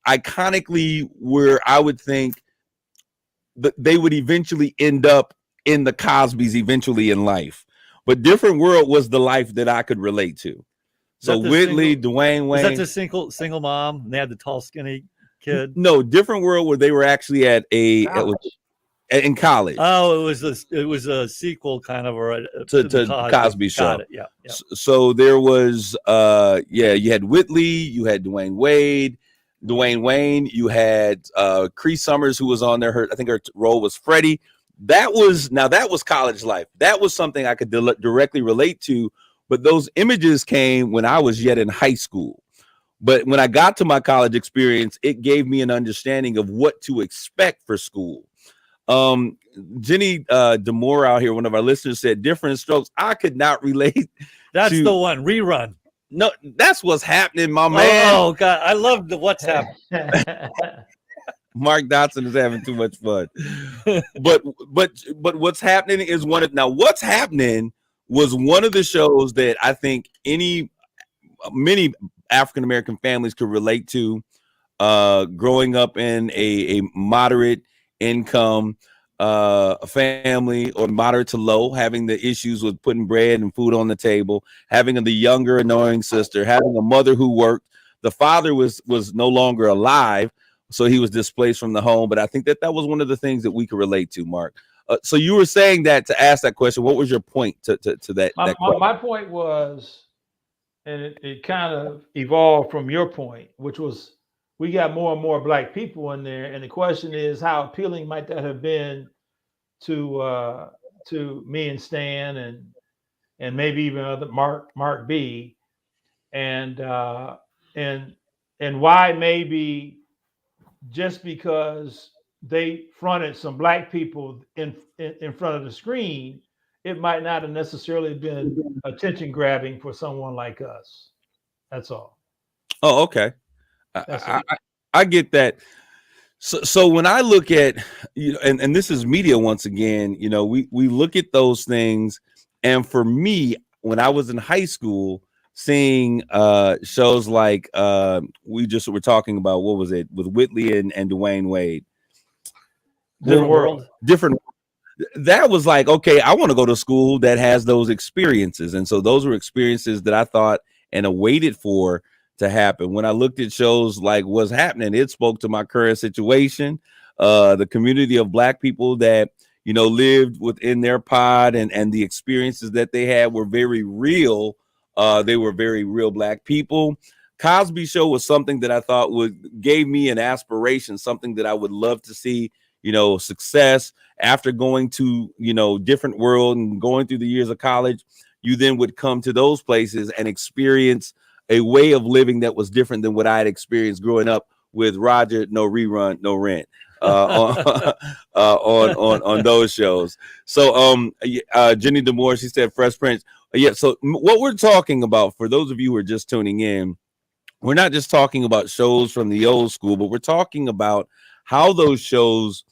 iconically where I would think that they would eventually end up in the Cosbys eventually in life. But Different World was the life that I could relate to. So Whitley, Dwayne Wayne. Was that the single mom? And they had the tall, skinny kid? No, Different World where they were actually in college. Oh, it was a sequel kind of to the Cosby Show. Got it. Yeah. So there was you had Whitley, you had Dwayne Wayne, you had Cree Summers, who was on there. I think her role was Freddie. That was college life. That was something I could directly relate to. But those images came when I was yet in high school. But when I got to my college experience, it gave me an understanding of what to expect for school. Jenny Demore out here, one of our listeners, said Different Strokes. I could not relate. That's the one. Rerun. No, that's What's Happening, my man. Oh God, I love the What's Happening. Mark Dotson is having too much fun. but What's Happening is What's Happening was one of the shows that I think many African American families could relate to. Growing up in a moderate income family, or moderate to low, having the issues with putting bread and food on the table, having the younger annoying sister, having a mother who worked. The father was no longer alive, so he was displaced from the home. But I think that was one of the things that we could relate to, Mark. So you were saying that to ask that question. What was your point to that? My point was, and it kind of evolved from your point, which was we got more and more black people in there, and the question is, how appealing might that have been to me and Stan and maybe even other Mark B, and why maybe just because they fronted some black people in front of the screen, it might not have necessarily been attention grabbing for someone like us. That's all. Oh, okay. I get that. So when I look at, and this is media once again, we look at those things. And for me, when I was in high school, seeing shows like we just were talking about, what was it, with Whitley and Dwayne Wade. Different. That was like, okay, I want to go to school that has those experiences. And so those were experiences that I thought and awaited for to happen. When I looked at shows like What's Happening, it spoke to my current situation, the community of Black people that, you know, lived within their pod, and the experiences that they had were very real. They were very real Black people. Cosby Show was something that I thought gave me an aspiration, something that I would love to see, you know, success after going to, you know, different world and going through the years of college. You then would come to those places and experience a way of living that was different than what I had experienced growing up with Roger, no rerun, no rent, on those shows. So Jenny DeMore, she said Fresh Prince. Yeah. So what we're talking about, for those of you who are just tuning in, we're not just talking about shows from the old school, but we're talking about how those shows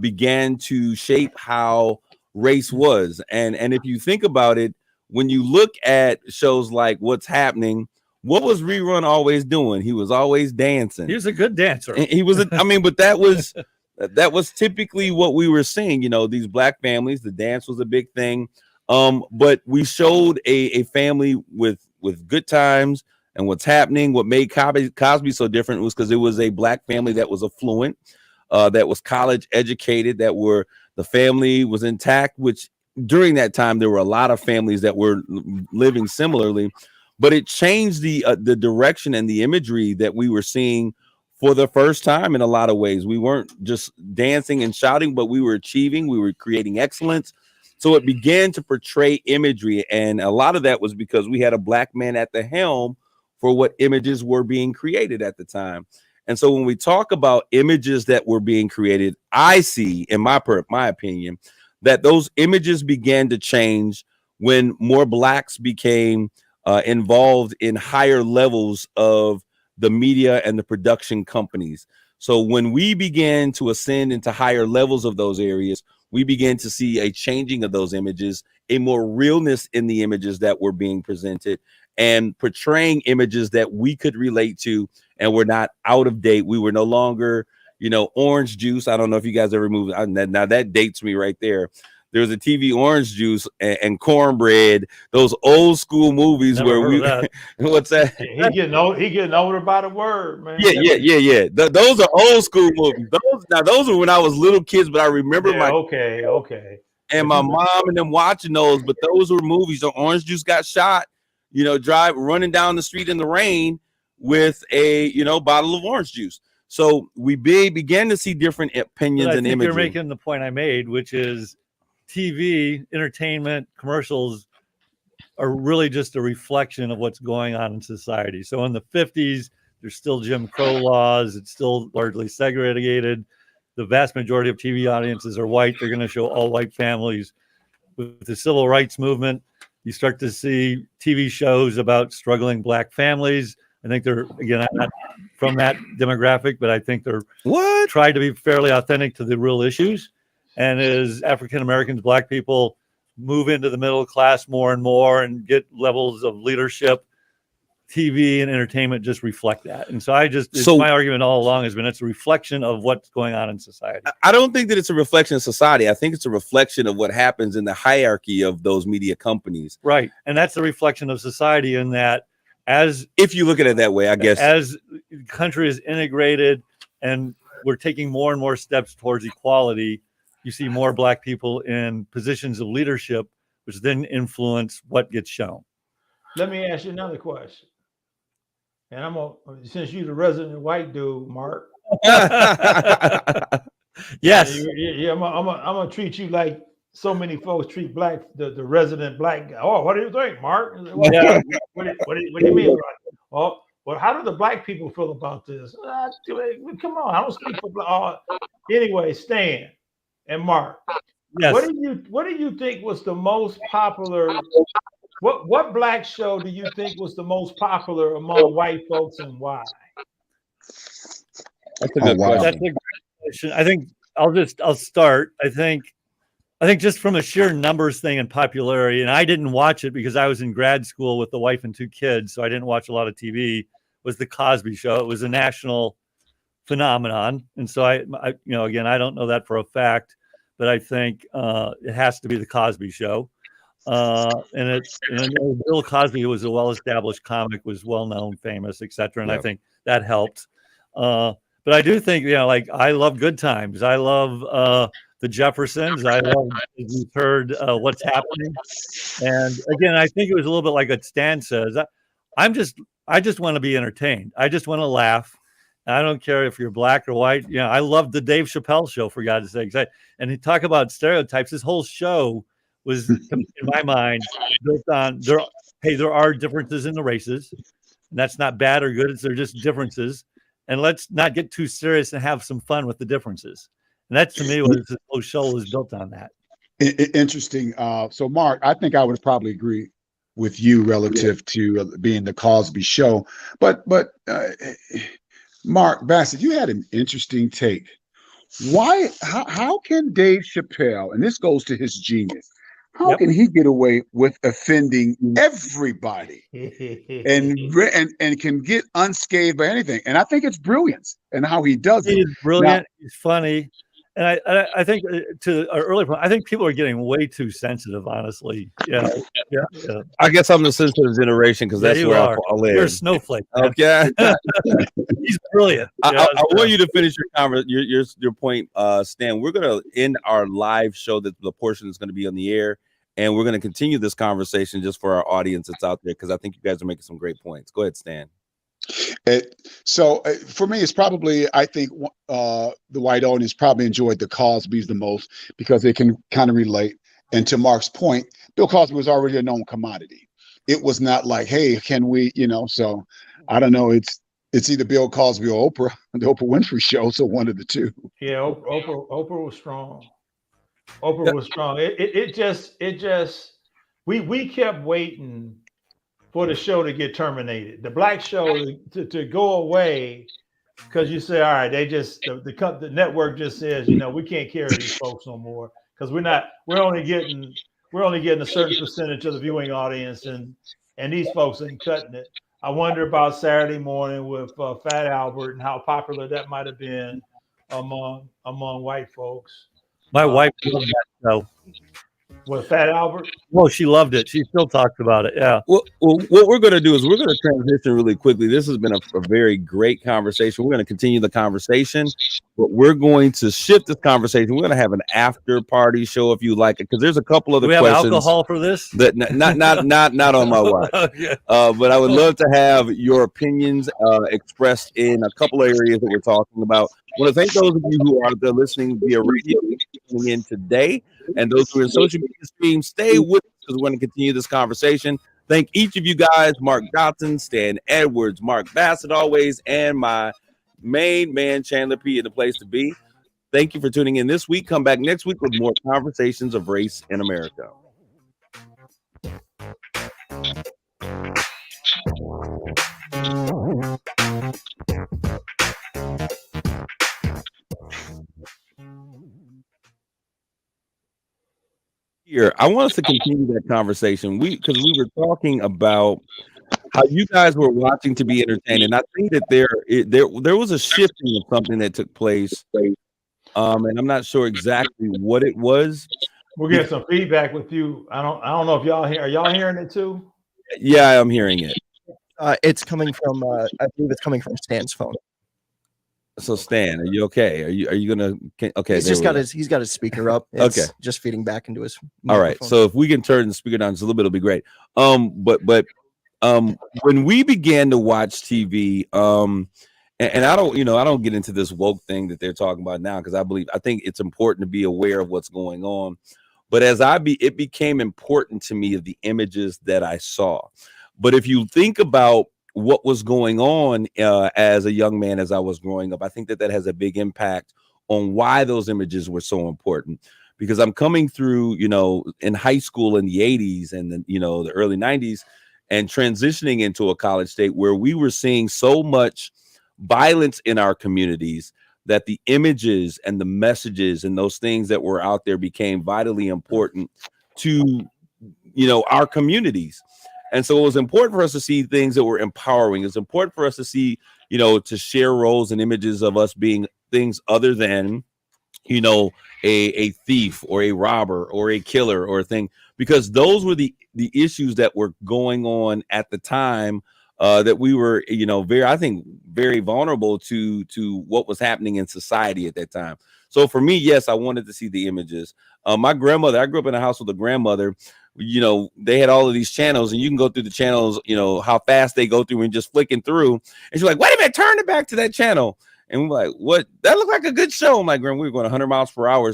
began to shape how race was. And if you think about it, when you look at shows like What's Happening, what was Rerun always doing? He was always dancing. He was a good dancer. He was, but that was typically what we were seeing. You know, these Black families, the dance was a big thing. But we showed a family with good times. And What's Happening, what made Cosby so different was because it was a Black family that was affluent, that was college educated, the family was intact, which during that time, there were a lot of families that were living similarly, but it changed the direction and the imagery that we were seeing for the first time in a lot of ways. We weren't just dancing and shouting, but we were achieving, we were creating excellence. So it began to portray imagery. And a lot of that was because we had a Black man at the helm for what images were being created at the time. And so when we talk about images that were being created, I see, in my opinion, that those images began to change when more Blacks became involved in higher levels of the media and the production companies. So when we began to ascend into higher levels of those areas, we began to see a changing of those images, a more realness in the images that were being presented, and portraying images that we could relate to and were not out of date. We were no longer, you know, Orange Juice. I don't know if you guys ever moved. Now that dates me right there. There was a TV Orange Juice and Cornbread, those old school movies. Never where we that. what's that? He getting older by the word, man. Yeah. Those are old school movies. Those were when I was little kids, but I remember okay. And my mom and them watching those, but those were movies. So Orange Juice got shot, you know, running down the street in the rain with a, you know, bottle of orange juice. So we began to see different opinions and imagery. You're making the point I made, which is TV, entertainment, commercials are really just a reflection of what's going on in society. So in the 50s, there's still Jim Crow laws. It's still largely segregated. The vast majority of TV audiences are white. They're going to show all white families. With the civil rights movement, you start to see TV shows about struggling Black families. I think they're, again, I'm not from that demographic, but I think they're tried to be fairly authentic to the real issues. And as African Americans, Black people move into the middle class more and more and get levels of leadership, TV and entertainment just reflect that. And so my argument all along has been it's a reflection of what's going on in society. I don't think that it's a reflection of society. I think it's a reflection of what happens in the hierarchy of those media companies. Right. And that's the reflection of society in that if you look at it that way, I guess, as the country is integrated and we're taking more and more steps towards equality, you see more Black people in positions of leadership, which then influence what gets shown. Let me ask you another question. And since you're the resident white dude, Mark. Yes. I'm gonna treat you like so many folks treat the resident Black guy. Oh, what do you think, Mark? What do you mean? Oh, well, how do the Black people feel about this? Come on, I don't speak for Black. Anyway, Stan and Mark. Yes. What do you think was the most popular? What Black show do you think was the most popular among white folks, and why? That's a good question. That's a great question. I think I'll start. I think just from a sheer numbers thing and popularity, and I didn't watch it because I was in grad school with the wife and 2 kids, so I didn't watch a lot of TV, was the Cosby Show. It was a national phenomenon. And so I again, I don't know that for a fact, but I think it has to be the Cosby Show. And I know Bill Cosby was a well-established comic, was well-known, famous, etc. And I think that helped. But I do think, like I love Good Times. I love the Jeffersons. I love, you've heard What's Happening. And again, I think it was a little bit like what Stan says. I just want to be entertained. I just want to laugh. I don't care if you're black or white. I love the Dave Chappelle show, for God's sake. And he talk about stereotypes. This whole show was, in my mind, built on there are differences in the races. And that's not bad or good. They're just differences. And let's not get too serious and have some fun with the differences. And that, to me, was this whole show was built on that. Interesting. So, Mark, I think I would probably agree with you relative to being the Cosby Show. But Mark Bassett, you had an interesting take. How can Dave Chappelle, and this goes to his genius, how can he get away with offending everybody and can get unscathed by anything? And I think it's brilliance and how he does it. He's brilliant. He's funny. And I think to our earlier point, I think people are getting way too sensitive, honestly. Yeah. I guess I'm the sensitive generation because that's where I live. You're a snowflake. Man. Okay. He's brilliant. I want you to finish your point, Stan. We're going to end our live show, that the portion is going to be on the air, and we're going to continue this conversation just for our audience that's out there, because I think you guys are making some great points. Go ahead, Stan. So for me, it's probably, I think the white audience probably enjoyed the Cosbys the most because they can kind of relate. And to Mark's point, Bill Cosby was already a known commodity. It was not like, hey, can we, so I don't know. It's either Bill Cosby or Oprah, the Oprah Winfrey Show. So one of the two. Yeah, Oprah was strong. Oprah was strong. It just we kept waiting for the show to get terminated, the black show to go away, because you say, all right, they just the network just says, we can't carry these folks no more, because we're only getting a certain percentage of the viewing audience, and these folks ain't cutting it. I wonder about Saturday morning with Fat Albert and how popular that might have been among white folks. My wife loved that show. With Fat Albert? Well, she loved it. She still talks about it. Yeah. Well, what we're going to do is we're going to transition really quickly. This has been a very great conversation. We're going to continue the conversation, but we're going to shift this conversation. We're going to have an after party show if you like it, because there's a couple other questions. Do we have alcohol for this? That not on my watch. Okay. But I would love to have your opinions expressed in a couple of areas that we're talking about. I want to thank those of you who are there listening via radio in today, and those who are in social media stream. Stay with us because we're going to continue this conversation. Thank each of you guys, Mark Johnson, Stan Edwards, Mark Bassett always, and my main man, Chandler P. in the place to be. Thank you for tuning in this week. Come back next week with more Conversations of Race in America. Here, I want us to continue that conversation. Because we were talking about how you guys were watching to be entertained, and I think that there was a shifting of something that took place, and I'm not sure exactly what it was. We'll get some feedback with you. I don't know if y'all are y'all hearing it too? Yeah, I'm hearing it. It's coming from I believe it's coming from Stan's phone. So Stan, are you okay? Are you gonna? Okay, he's got his speaker up. It's okay, just feeding back into his microphone. All right, so if we can turn the speaker down just a little bit, it'll be great. But when we began to watch TV, and I don't get into this woke thing that they're talking about now, because I think it's important to be aware of what's going on. But it became important to me of the images that I saw. But if you think about what was going on as a young man as I was growing up, I think that has a big impact on why those images were so important. Because I'm coming through, in high school in the 80s and then, the early 90s, and transitioning into a college state where we were seeing so much violence in our communities that the images and the messages and those things that were out there became vitally important to, our communities. And so it was important for us to see things that were empowering. It's important for us to see, to share roles and images of us being things other than you know, a thief or a robber or a killer or a thing, because those were the issues that were going on at the time, that we were, you know, I think very vulnerable to what was happening in society at that time. So for me, yes, I wanted to see the images. My grandmother, I grew up in a house with a grandmother. You know, they had all of these channels, and you can go through the channels, you know, how fast they go through and just flicking through. And she's like, wait a minute, turn it back to that channel. And we're like, what? That looked like a good show. I'm like, Grandma, we were going 100 miles per hour.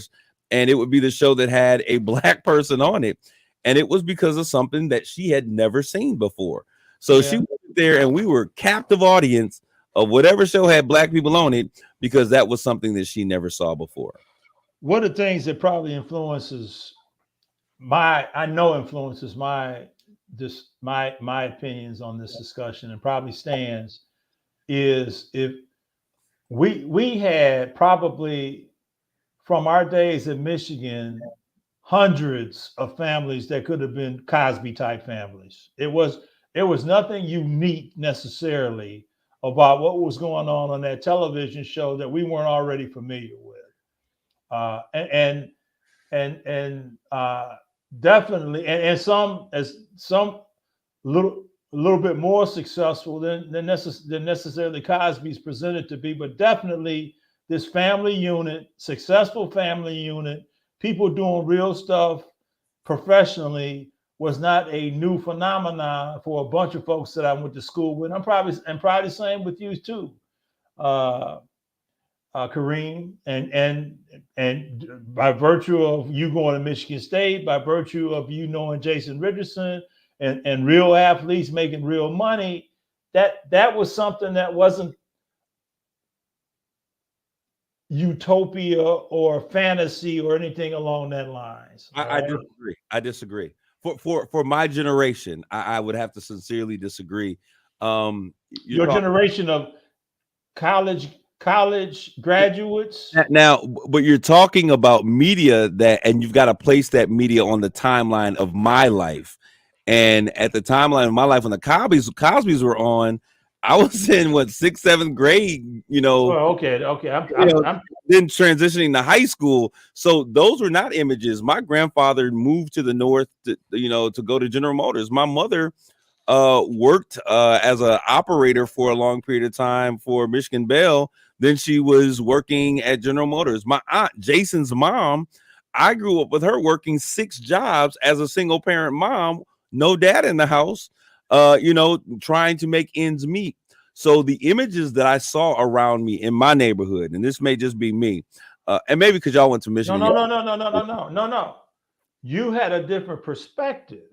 And it would be the show that had a black person on it. And it was because of something that she had never seen before. So she went there, and we were captive audience of whatever show had black people on it, because that was something that she never saw before. One of the things that probably influences my opinions on this discussion, and probably stands, is if we had probably from our days in Michigan hundreds of families that could have been Cosby type families. It was nothing unique necessarily about what was going on that television show that we weren't already familiar with. Definitely, and some little bit more successful than necessarily Cosby's presented to be, but definitely this family unit, successful family unit, people doing real stuff professionally, was not a new phenomenon for a bunch of folks that I went to school with. I'm probably the same with you too, Kareem, and by virtue of you going to Michigan State, by virtue of you knowing Jason Richardson and real athletes making real money, that was something that wasn't utopia or fantasy or anything along that lines. I disagree. For my generation, I would have to sincerely disagree. Your generation of college graduates now, but you're talking about media and you've got to place that media on the timeline of my life. And at the timeline of my life, when the Cosbys were on, I was in 6th, 7th grade, you know. Well, okay. I'm then transitioning to high school. So those were not images. My grandfather moved to the north to go to General Motors. My mother worked as an operator for a long period of time for Michigan Bell. Then she was working at General Motors. My aunt, Jason's mom, I grew up with her working 6 jobs as a single parent mom, no dad in the house, trying to make ends meet. So the images that I saw around me in my neighborhood, and this may just be me, and maybe because y'all went to Michigan. No. You had a different perspective.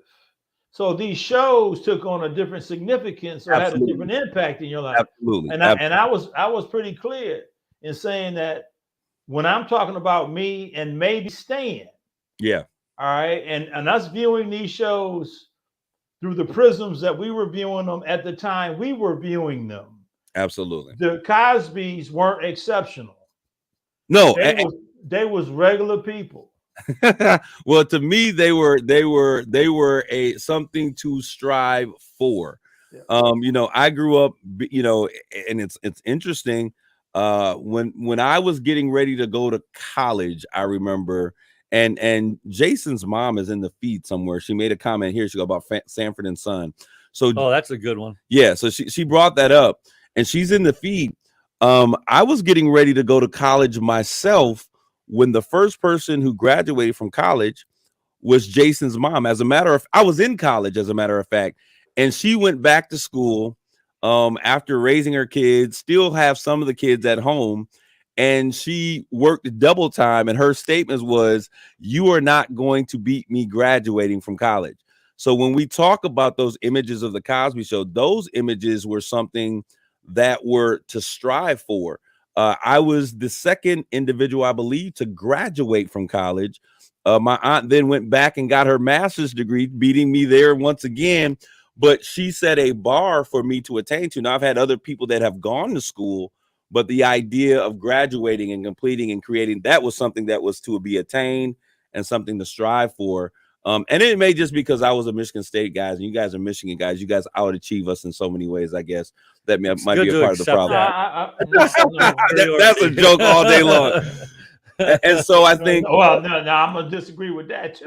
So these shows took on a different significance, or had a different impact in your life. Absolutely. And I was pretty clear in saying that when I'm talking about me and maybe Stan. Yeah. All right. And us viewing these shows through the prisms that we were viewing them at the time we were viewing them. Absolutely. The Cosbys weren't exceptional. No, they was regular people. Well, to me, they were a something to strive for. Yeah. I grew up, and it's interesting. When I was getting ready to go to college, I remember, and Jason's mom is in the feed somewhere. She made a comment here. She go about Sanford and Son. So, that's a good one. Yeah. So she brought that up, and she's in the feed. I was getting ready to go to college myself when the first person who graduated from college was Jason's mom. I was in college, as a matter of fact, and she went back to school after raising her kids, still have some of the kids at home, and she worked double time. And her statement was, "You are not going to beat me graduating from college." So when we talk about those images of the Cosby Show, those images were something that were to strive for. I was the second individual, I believe, to graduate from college. My aunt then went back and got her master's degree, beating me there once again. But she set a bar for me to attain to. Now, I've had other people that have gone to school, but the idea of graduating and completing and creating, that was something that was to be attained and something to strive for. And it may just because I was a Michigan State guys, and you guys are Michigan guys, you guys out-achieve us in so many ways, I guess. That might be a part of the problem. That's a joke all day long. And so I think, well, no, I'm gonna disagree with that too.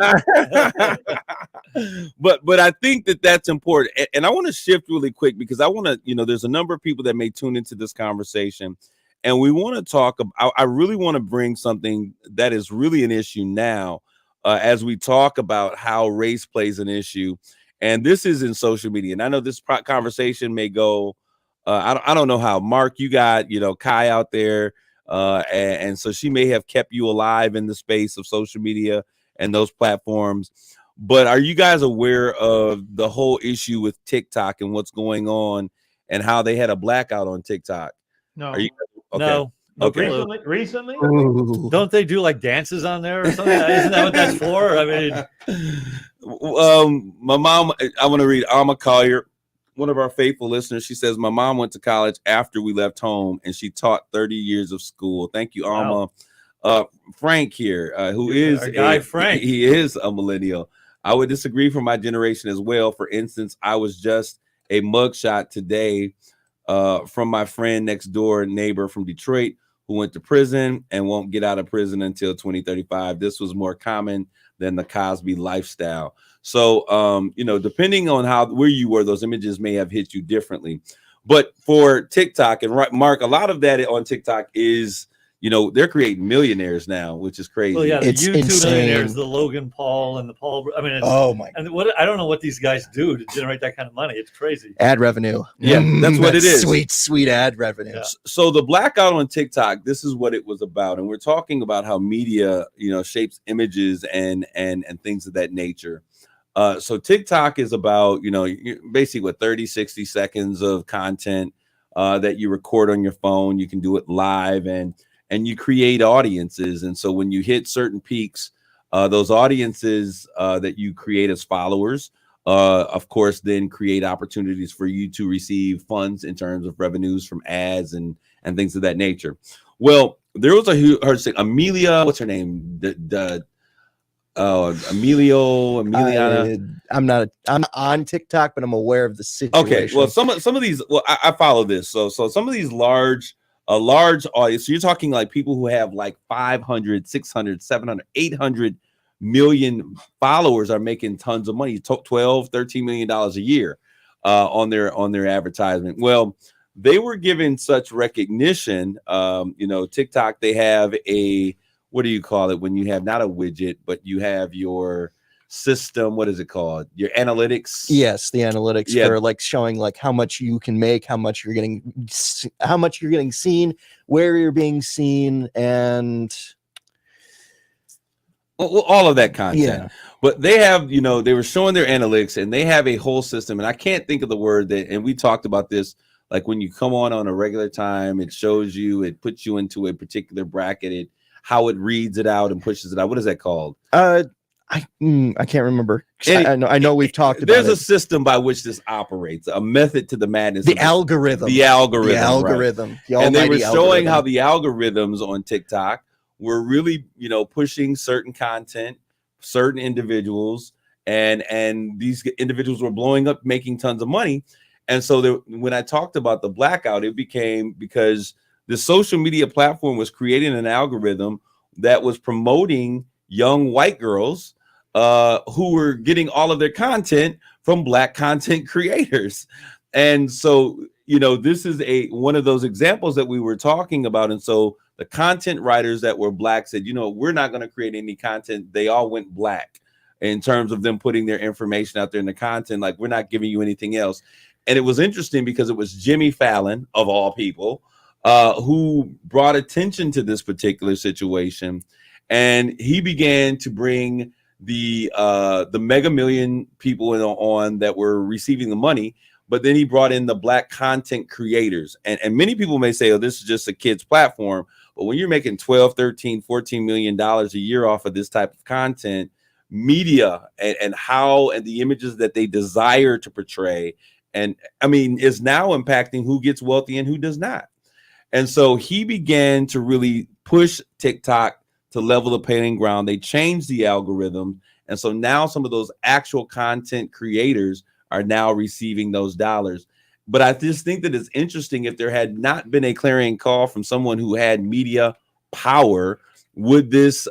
but I think that's important. And I want to shift really quick because I want to, there's a number of people that may tune into this conversation, and we want to talk about, I really want to bring something that is really an issue now, as we talk about how race plays an issue. And this is in social media. And I know this conversation may go, I don't know how. Mark, you got, Kai out there. And so she may have kept you alive in the space of social media and those platforms. But are you guys aware of the whole issue with TikTok and what's going on and how they had a blackout on TikTok? No. Are you okay? No. Okay. Recently? Ooh. Don't they do like dances on there or something? Isn't that what that's for? I mean, my mom, I want to read Alma Collier, one of our faithful listeners. She says, my mom went to college after we left home and she taught 30 years of school. Thank you, Alma. Wow. Frank here, who is our guy Frank. He is a millennial. I would disagree for my generation as well. For instance, I was just a mugshot today from my friend next door neighbor from Detroit who went to prison and won't get out of prison until 2035. This was more common than the Cosby lifestyle. So, depending on where you were, those images may have hit you differently. But for TikTok, and Mark, a lot of that on TikTok is, they're creating millionaires now, which is crazy. Well, yeah, the It's YouTube insane. millionaires, the Logan Paul and the Paul. I mean, Oh my! and I don't know what these guys do to generate that kind of money. It's crazy. Ad revenue. Yeah, that's what it is. Sweet ad revenue. Yeah. So the blackout on TikTok, this is what it was about. And we're talking about how media, shapes images and things of that nature. So TikTok is about, basically what 30, 60 seconds of content that you record on your phone. You can do it live and you create audiences. And so when you hit certain peaks, those audiences that you create as followers, of course, then create opportunities for you to receive funds in terms of revenues from ads and things of that nature. Well, there was Amelia, what's her name? Emiliana. I'm on TikTok, but I'm aware of the situation. Okay, well, some of these, I follow this. So some of these large audience. So you're talking like people who have like 500, 600, 700, 800 million followers are making tons of money, 12, 13 million dollars a year on their advertisement. Well, they were given such recognition. TikTok, they have what do you call it when you have not a widget, but you have your system? What is it called? Your analytics? Yes, the analytics for like showing like how much you can make, how much you're getting seen, where you're being seen, and all of that content. Yeah. But they have, they were showing their analytics and they have a whole system. And I can't think of the word and we talked about this, like when you come on a regular time, it shows you, it puts you into a particular bracket, how it reads it out and pushes it out. What is that called? I can't remember. I know we've talked about There's a system by which this operates, a method to the madness. The algorithm. Right. And they were showing how the algorithms on TikTok were really, pushing certain content, certain individuals, and these individuals were blowing up, making tons of money. And so when I talked about the blackout, it became because the social media platform was creating an algorithm that was promoting young white girls who were getting all of their content from Black content creators. And so, this is one of those examples that we were talking about. And so the content writers that were Black said, we're not going to create any content. They all went Black in terms of them putting their information out there in the content. Like, we're not giving you anything else. And it was interesting because it was Jimmy Fallon, of all people, who brought attention to this particular situation. And he began to bring the mega million people on that were receiving the money. But then he brought in the Black content creators. And many people may say, oh, this is just a kid's platform. But when you're making 12, 13, 14 million dollars a year off of this type of content, media and the images that they desire to portray, is now impacting who gets wealthy and who does not. And so he began to really push TikTok to level the playing ground. They changed the algorithm. And so now some of those actual content creators are now receiving those dollars. But I just think that it's interesting if there had not been a clarion call from someone who had media power would this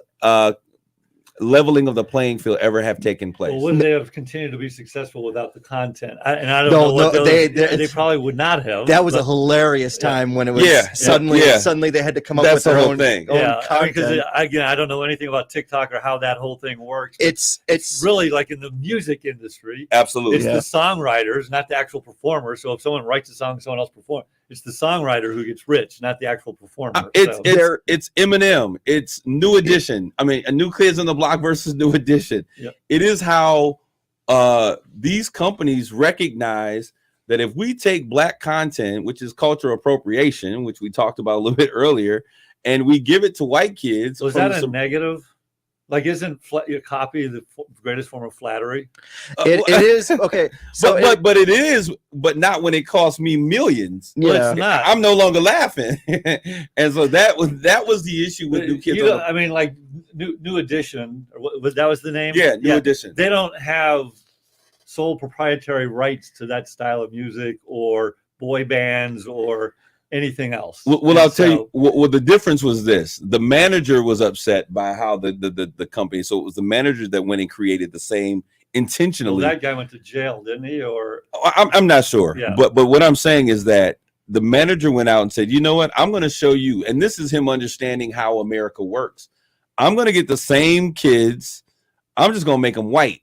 leveling of the playing field ever have taken place? Well, would they have continued to be successful without the content? I don't No, know what no, they probably would not have. That was a but- hilarious time when it was Yeah, suddenly they had to come up That's with their the whole own thing. own Yeah, I mean, content. because again, I don't know anything about TikTok or how that whole thing works. but It's really like in the music industry. Absolutely. It's the songwriters, not the actual performer. So if someone writes a song, someone else performs. It's the songwriter who gets rich, not the actual performer. It's Eminem. It's New Edition. I mean, a New Kids on the Block versus New Edition. Yep. It is how these companies recognize that if we take Black content, which is cultural appropriation, which we talked about a little bit earlier, and we give it to white kids. So is that a negative? Like, isn't your copy the greatest form of flattery? it is okay. So but it is, but not when it costs me millions. Yeah. Well, it's not. I'm no longer laughing, and so that was the issue with New Kids. I mean, like New Edition, that was the name. Yeah, New Edition. They don't have sole proprietary rights to that style of music or boy bands or anything else. Well, I'll tell you. Well, the difference was this: the manager was upset by how the company. So it was the manager that went and created the same intentionally. Well, that guy went to jail, didn't he? Or I'm not sure. Yeah. But what I'm saying is that the manager went out and said, you know what? I'm going to show you, and this is him understanding how America works. I'm going to get the same kids. I'm just going to make them white,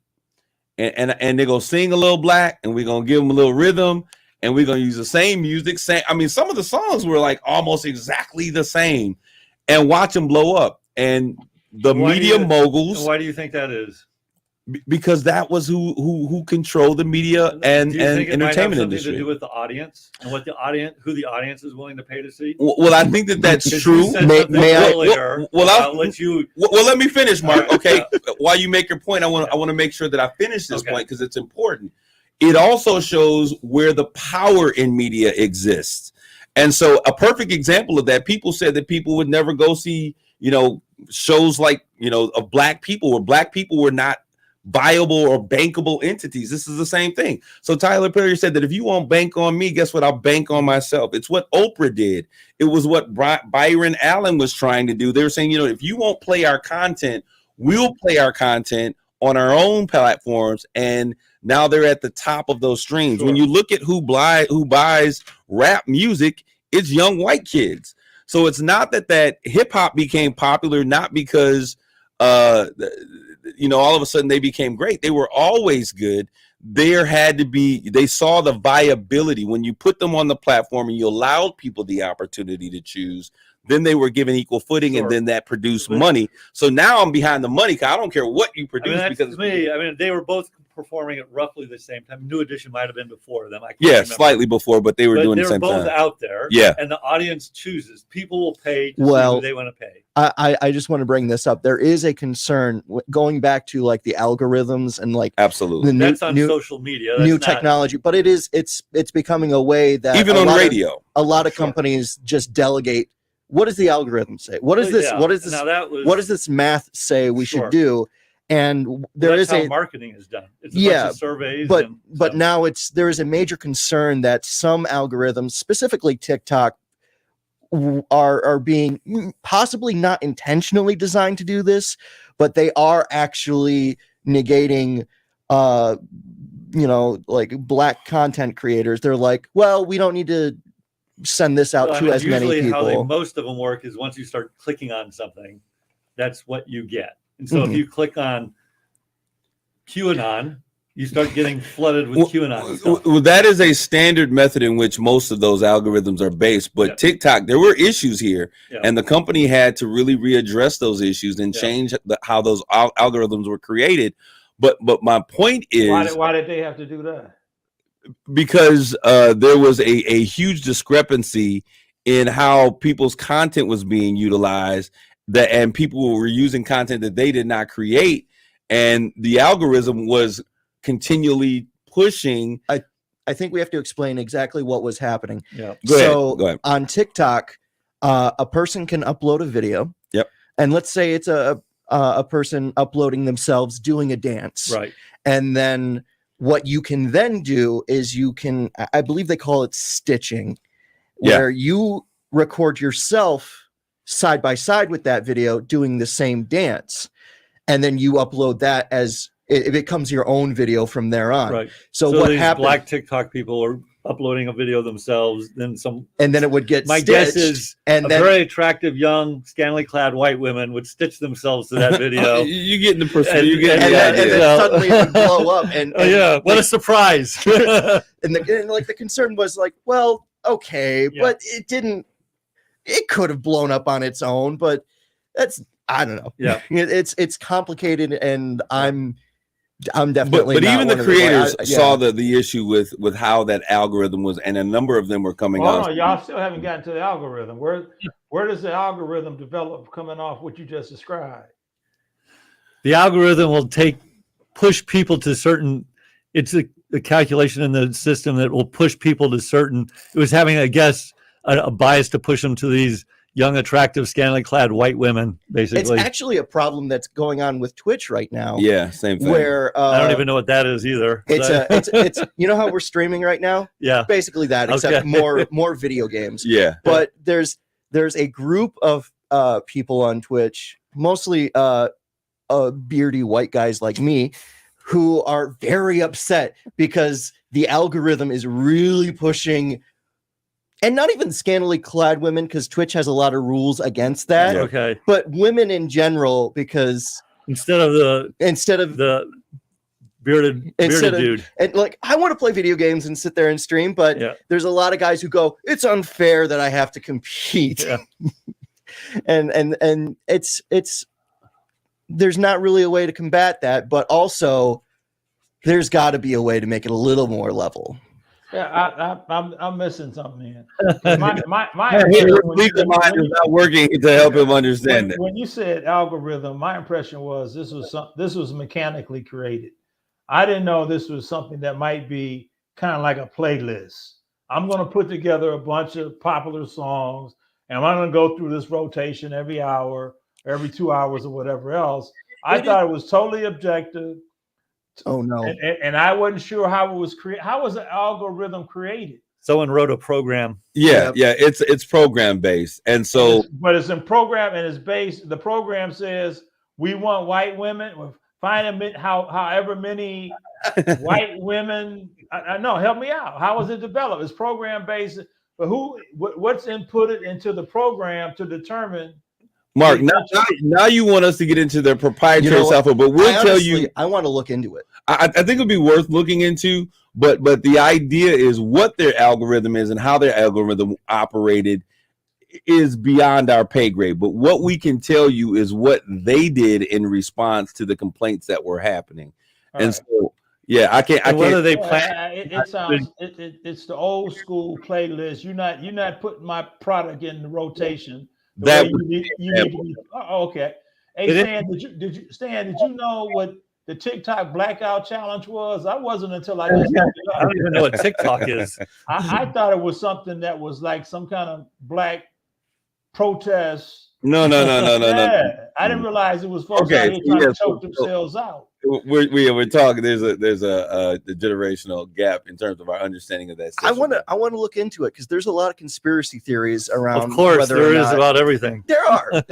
and they're going to sing a little Black, and we're going to give them a little rhythm. And we're going to use the same music. I mean, some of the songs were like almost exactly the same, and watch them blow up. And the media moguls. Why do you think that is? Because that was who controlled the media and entertainment industry. To do with the audience and who the audience is willing to pay to see. Well, I think that's true. Let me finish, Mark. Okay, while you make your point, I want to make sure that I finish this point because it's important. It also shows where the power in media exists. And so a perfect example of that, people said that people would never go see, shows like, of Black people, where Black people were not viable or bankable entities. This is the same thing. So Tyler Perry said that if you won't bank on me, guess what? I'll bank on myself. It's what Oprah did. It was what Byron Allen was trying to do. They were saying, if you won't play our content, we'll play our content on our own platforms. And now they're at the top of those streams. Sure. When you look at who buys rap music, it's young white kids. So it's not that hip hop became popular, not because, all of a sudden they became great. They were always good. They saw the viability when you put them on the platform and you allowed people the opportunity to choose. Then they were given equal footing, sure. And then that produced money. So now I'm behind the money. I don't care what you produce. Because they were both performing at roughly the same time. New Edition might have been before them. Slightly before, but they were doing the same time. They were both out there. Yeah, and the audience chooses. People will pay to see who they want to pay. I just want to bring this up. There is a concern going back to like the algorithms and like absolutely that's on social media. That's new technology, but it's becoming a way that even on radio, a lot of companies just delegate. What does the algorithm say? What is this? Yeah. What is this? What does this math say we should do? And that's how marketing is done. It's a bunch of surveys. But now there is a major concern that some algorithms, specifically TikTok, are being possibly not intentionally designed to do this, but they are actually negating like Black content creators. They're like, well, we don't need to send this out to as many people. How most of them work is once you start clicking on something, that's what you get. And so if you click on QAnon, you start getting flooded with QAnon stuff. Well, that is a standard method in which most of those algorithms are based. But TikTok, there were issues here, and the company had to really readdress those issues and change how those algorithms were created. But my point is, why did they have to do that? Because there was a huge discrepancy in how people's content was being utilized, and people were using content that they did not create, and the algorithm was continually pushing. I think we have to explain exactly what was happening. Yeah. Go ahead. On TikTok, a person can upload a video. Yep. And let's say it's a person uploading themselves doing a dance. Right. And then what you can then do is I believe they call it stitching, where you record yourself side by side with that video doing the same dance, and then you upload that as it becomes your own video from there on. Right. So what these happened? black TikTok people are uploading a video themselves, then some, and then it would get my stitched, guess is and a then very attractive young scantily clad white women would stitch themselves to that video. You getting the person? And- You getting and the then, idea. and then suddenly it would blow up. And Oh yeah, what a surprise! and like the concern was like, well, okay, Yeah. but it didn't. It could have blown up on its own, but I don't know. Yeah. It's complicated, and I'm definitely. But not even one the of those, like, creators saw the issue with how that algorithm was, and a number of them were coming Hold out. on, y'all still haven't gotten to the algorithm. Where does the algorithm develop coming off what you just described? The algorithm will push people to certain. It's a calculation in the system that will push people to certain. It was having, I guess, a bias to push them to these young, attractive, scantily clad white women. It's Basically, actually a problem that's going on with Twitch right now. Yeah, same thing. Where I don't even know what that is either. It's you know how we're streaming right now? Yeah. Basically that, except Okay. more video games. Yeah. But there's a group of people on Twitch, mostly beardy white guys like me, who are very upset because the algorithm is really pushing, and not even scantily clad women, because Twitch has a lot of rules against that. Okay. But women in general, because Instead of the bearded Instead of- dude. and like I want to play video games and sit there and stream, but Yeah. there's a lot of guys who go, it's unfair that I have to compete. Yeah. and it's there's not really a way to combat that, but also there's got to be a way to make it a little more level. Yeah, I'm missing something here. My Legal mind is not working to help him understand that. when you said algorithm, my impression was this was mechanically created. I didn't know this was something that might be kind of like a playlist. I'm going to put together a bunch of popular songs, and I'm going to go through this rotation every hour, every 2 hours, or whatever else. I thought it was totally objective. Oh no. And I wasn't sure how it was created. How was the algorithm created? Someone wrote a program. Yeah, it's program based, and so But it's in program and it's based. The program says we want white women. Find them however many white women. I know. Help me out. How was it developed? It's program based. But what's inputted into the program to determine? Mark, now you want us to get into their proprietary software, but we'll tell you. I want to look into it. I think it'd be worth looking into, but the idea is what their algorithm is and how their algorithm operated is beyond our pay grade. But what we can tell you is what they did in response to the complaints that were happening. So, yeah, I can't. Whether they plan. It sounds. It's the old school playlist. You're not putting my product in the rotation. That you need to be. Oh, okay. Hey, Stan, did you know what the TikTok blackout challenge was? I wasn't until I just. I don't even know what TikTok is. I thought it was something that was like some kind of black protest. No. I didn't realize it was folks out here trying to choke themselves out. We're talking. There's a generational gap in terms of our understanding of that. I want to look into it because there's a lot of conspiracy theories around. Of course, whether there or is not, about everything. There are,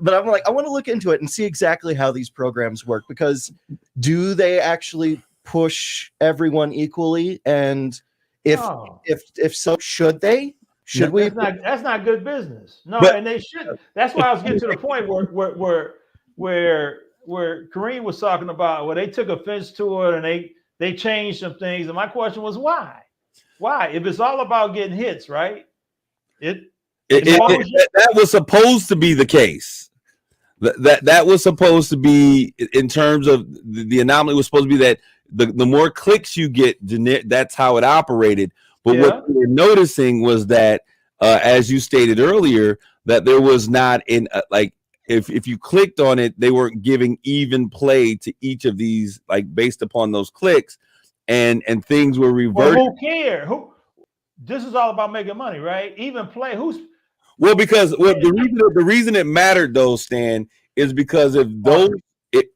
but I'm like, I want to look into it and see exactly how these programs work, because do they actually push everyone equally? And if so, should they? Should we? That's not good business. No, But- and they should. That's why I was getting to the point where Kareem was talking about, where they took offense to it and they changed some things. And my question was, why? Why? If it's all about getting hits, right? That was supposed to be the case. That was supposed to be, in terms of the anomaly, was supposed to be that the more clicks you get, that's how it operated. But what we were noticing was that, as you stated earlier, that there was not if you clicked on it, they weren't giving even play to each of these, like based upon those clicks, and things were reversed. Well, who cares? This is all about making money, right? Even play. Because the reason it mattered though, Stan, is because if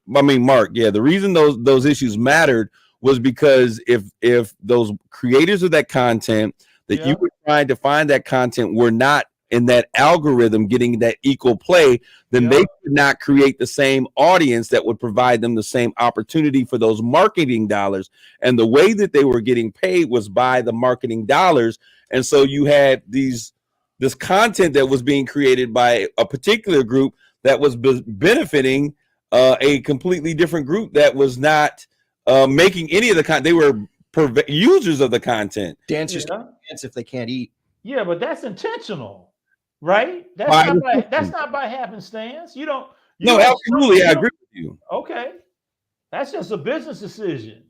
Mark, the reason those issues mattered was because if those creators of that content that you were trying to find that content were not in that algorithm getting that equal play, then they could not create the same audience that would provide them the same opportunity for those marketing dollars. And the way that they were getting paid was by the marketing dollars. And so you had this content that was being created by a particular group that was benefiting a completely different group that was not making any of the content. They were users of the content. Dancers can't dance if they can't eat. Yeah, but that's intentional, right? That's not by happenstance. Absolutely, I agree with you. Okay, that's just a business decision.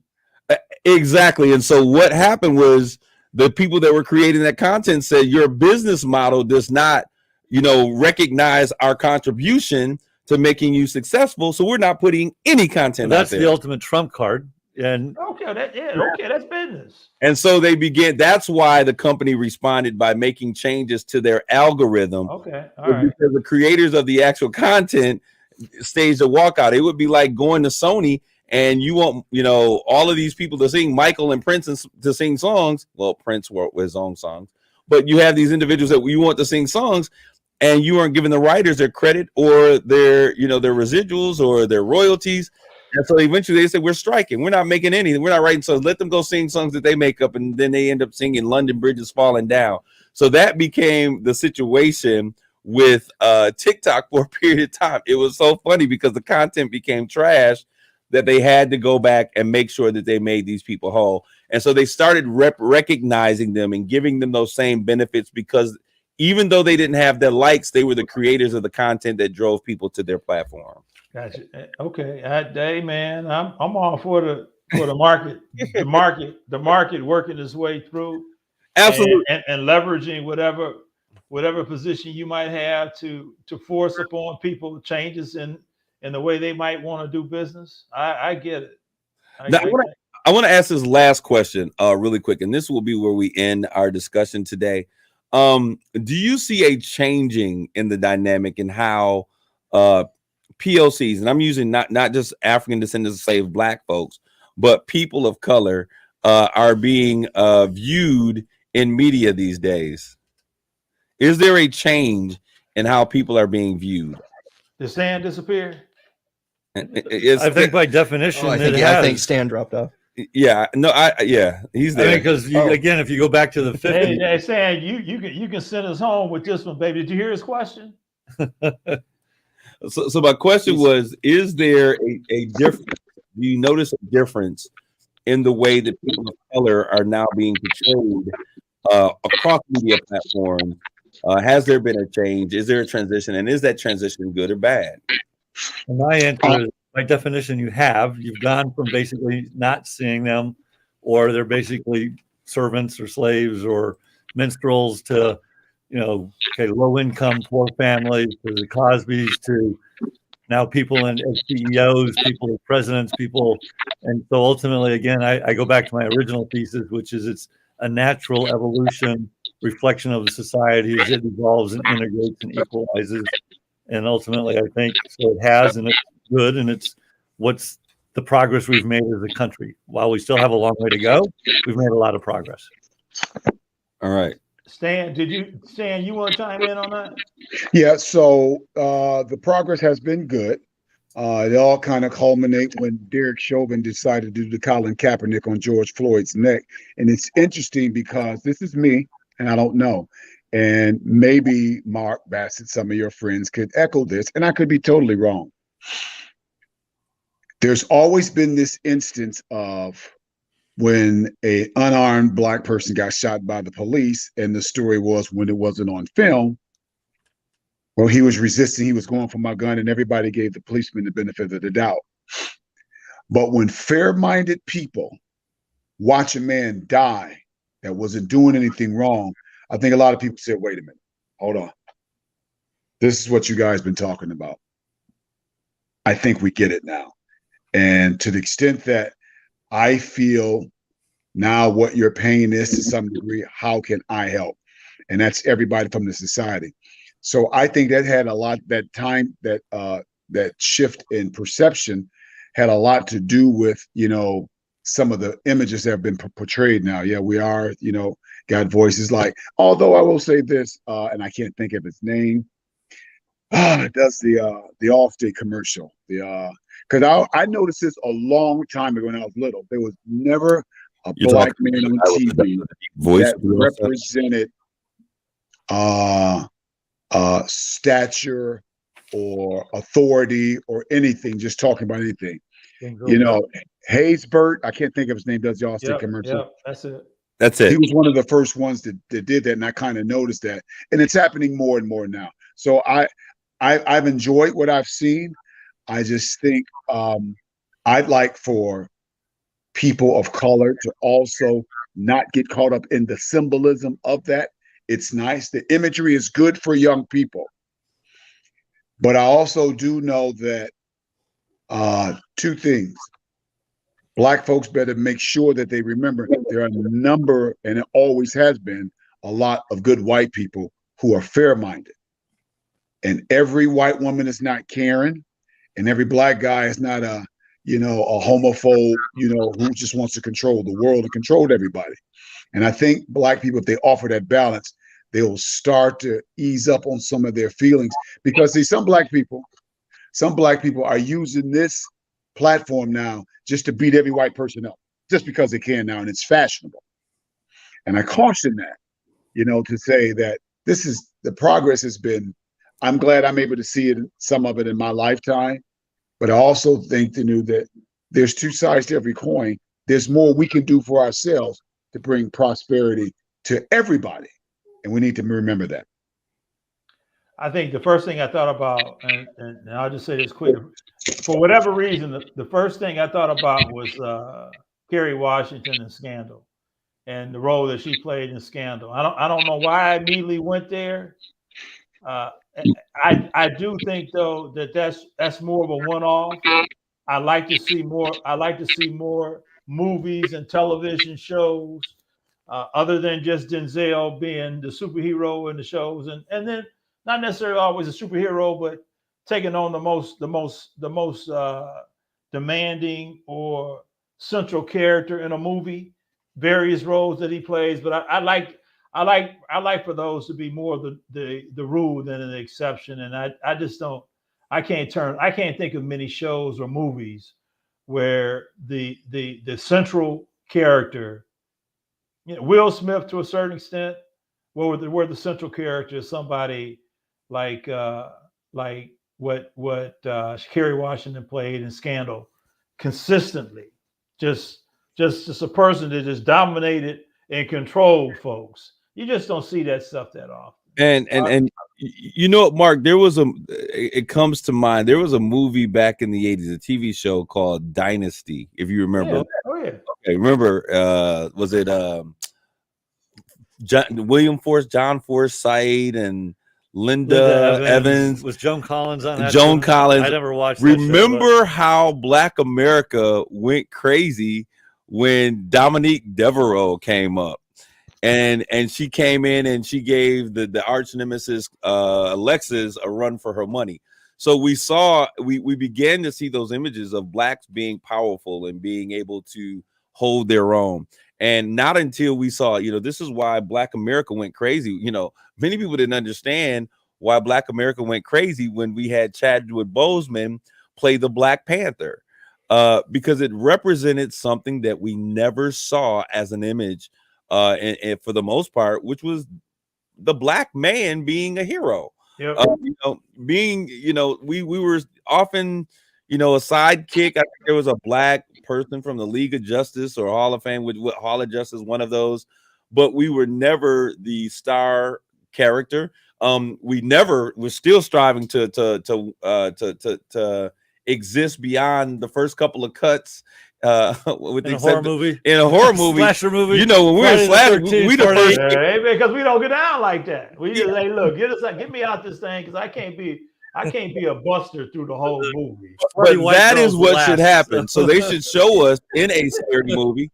Exactly. And so what happened was the people that were creating that content said your business model does not, recognize our contribution to making you successful. So we're not putting any content That's out there. The ultimate trump card. And that's business. And so they began. That's why the company responded by making changes to their algorithm. Okay. All right. Because the creators of the actual content staged a walkout. It would be like going to Sony and you want, all of these people to sing Michael and Prince to sing songs. Well, Prince wrote his own songs, but you have these individuals that you want to sing songs, and you aren't giving the writers their credit or their residuals or their royalties. And so eventually they said, we're striking. We're not making anything. We're not writing songs. Let them go sing songs that they make up. And then they end up singing London Bridge is Falling Down. So that became the situation with TikTok for a period of time. It was so funny because the content became trash that they had to go back and make sure that they made these people whole. And so they started recognizing them and giving them those same benefits, because even though they didn't have the likes, they were the creators of the content that drove people to their platform. Gotcha. Okay. Hey man, I'm all for the market, the market working its way through. Absolutely. And leveraging whatever position you might have to force upon people changes in the way they might want to do business. I get it. I want to ask this last question really quick, and this will be where we end our discussion today. Do you see a changing in the dynamic in how POCs, and I'm using not just African descendants of slave Black folks, but people of color are being viewed in media these days? Is there a change in how people are being viewed? Did Stan disappear? I think by definition, I think Stan dropped off. Yeah, no, he's there. Because again, if you go back to the 50s, hey, Stan, you can send us home with this one, baby. Did you hear his question? So my question was: is there a difference? Do you notice a difference in the way that people of color are now being portrayed across media platforms? Has there been a change? Is there a transition? And is that transition good or bad? And my answer is, by definition, you've gone from basically not seeing them, or they're basically servants or slaves or minstrels, to, low income, poor families, to the Cosbys, to now people as CEOs, people as presidents, people. And so ultimately, again, I go back to my original thesis, which is it's a natural evolution, reflection of the society as it evolves and integrates and equalizes. And ultimately, I think so it has, and it's good, and it's what's the progress we've made as a country. While we still have a long way to go, we've made a lot of progress. All right. Stan, you want to chime in on that? Yeah, so the progress has been good. It all kind of culminate when Derek Chauvin decided to do the Colin Kaepernick on George Floyd's neck. And it's interesting because this is me, and I don't know. And maybe Mark Bassett, some of your friends could echo this, and I could be totally wrong. There's always been this instance of when an unarmed Black person got shot by the police, and the story was, when it wasn't on film, well, he was resisting, he was going for my gun, and everybody gave the policeman the benefit of the doubt. But when fair-minded people watch a man die that wasn't doing anything wrong, I think a lot of people said, wait a minute, hold on. This is what you guys been talking about. I think we get it now. And to the extent that I feel now what your pain is to some degree, how can I help? And that's everybody from the society. So I think that had a lot, that time, that shift in perception had a lot to do with, some of the images that have been portrayed now. Yeah, we are, got voices like, although I will say this, and I can't think of his name. It does the Allstate commercial. Because I noticed this a long time ago when I was little. There was never a You're black talking man on about the TV voice that represented stature or authority or anything, just talking about anything. You know, Haysbert, I can't think of his name, does the Allstate commercial. Yep, that's it. That's He it. was one of the first ones that did that, and I kind of noticed that. And it's happening more and more now. So I've enjoyed what I've seen. I just think I'd like for people of color to also not get caught up in the symbolism of that. It's nice. The imagery is good for young people. But I also do know that two things. Black folks better make sure that they remember there are a number, and it always has been, a lot of good white people who are fair-minded. And every white woman is not Karen, and every black guy is not a homophobe, who just wants to control the world and control everybody. And I think black people, if they offer that balance, they will start to ease up on some of their feelings. Because see, some black people are using this platform now just to beat every white person up, just because they can now, and it's fashionable. And I caution that, to say that the progress has been, I'm glad I'm able to see it, some of it in my lifetime, but I also think that there's two sides to every coin. There's more we can do for ourselves to bring prosperity to everybody. And we need to remember that. I think the first thing I thought about, and I'll just say this quick, for whatever reason, the first thing I thought about was Kerry Washington in Scandal, and the role that she played in Scandal. I don't know why I immediately went there. I do think though that's more of a one-off. I like to see more movies and television shows, other than just Denzel being the superhero in the shows, and then not necessarily always a superhero, but taking on the most demanding or central character in a movie, various roles that he plays. But I like for those to be more the rule than an exception. And I just don't. I can't think of many shows or movies where the central character, Will Smith to a certain extent, where the central character is somebody like what Kerry Washington played in Scandal, consistently, just a person that just dominated and controlled folks. You just don't see that stuff that often. And Mark, it comes to mind, there was a movie back in the 80s, a TV show called Dynasty, if you remember. Yeah. Oh yeah. Okay, remember, was it John Forsythe and Linda Evans? Was Joan Collins on that? Joan Collins. I never watched Remember how Black America went crazy when Dominique Devereaux came up, and she came in and she gave the arch nemesis Alexis a run for her money. So we began to see those images of blacks being powerful and being able to hold their own. And not until we saw, this is why Black America went crazy. Many people didn't understand why Black America went crazy when we had Chadwick Boseman play the Black Panther, because it represented something that we never saw as an image, and for the most part, which was the black man being a hero. Yep. We were often, a sidekick. I think there was a black person from the League of Justice or Hall of Fame with Hall of Justice, one of those, but we were never the star character. We're still striving to exist beyond the first couple of cuts. With in a horror movie, slasher movie, when we're in slasher, we the first, because we don't get down like that. We just say, look, get me out this thing, because I can't be a buster through the whole movie. But that is what should happen. So they should show us in a scary movie,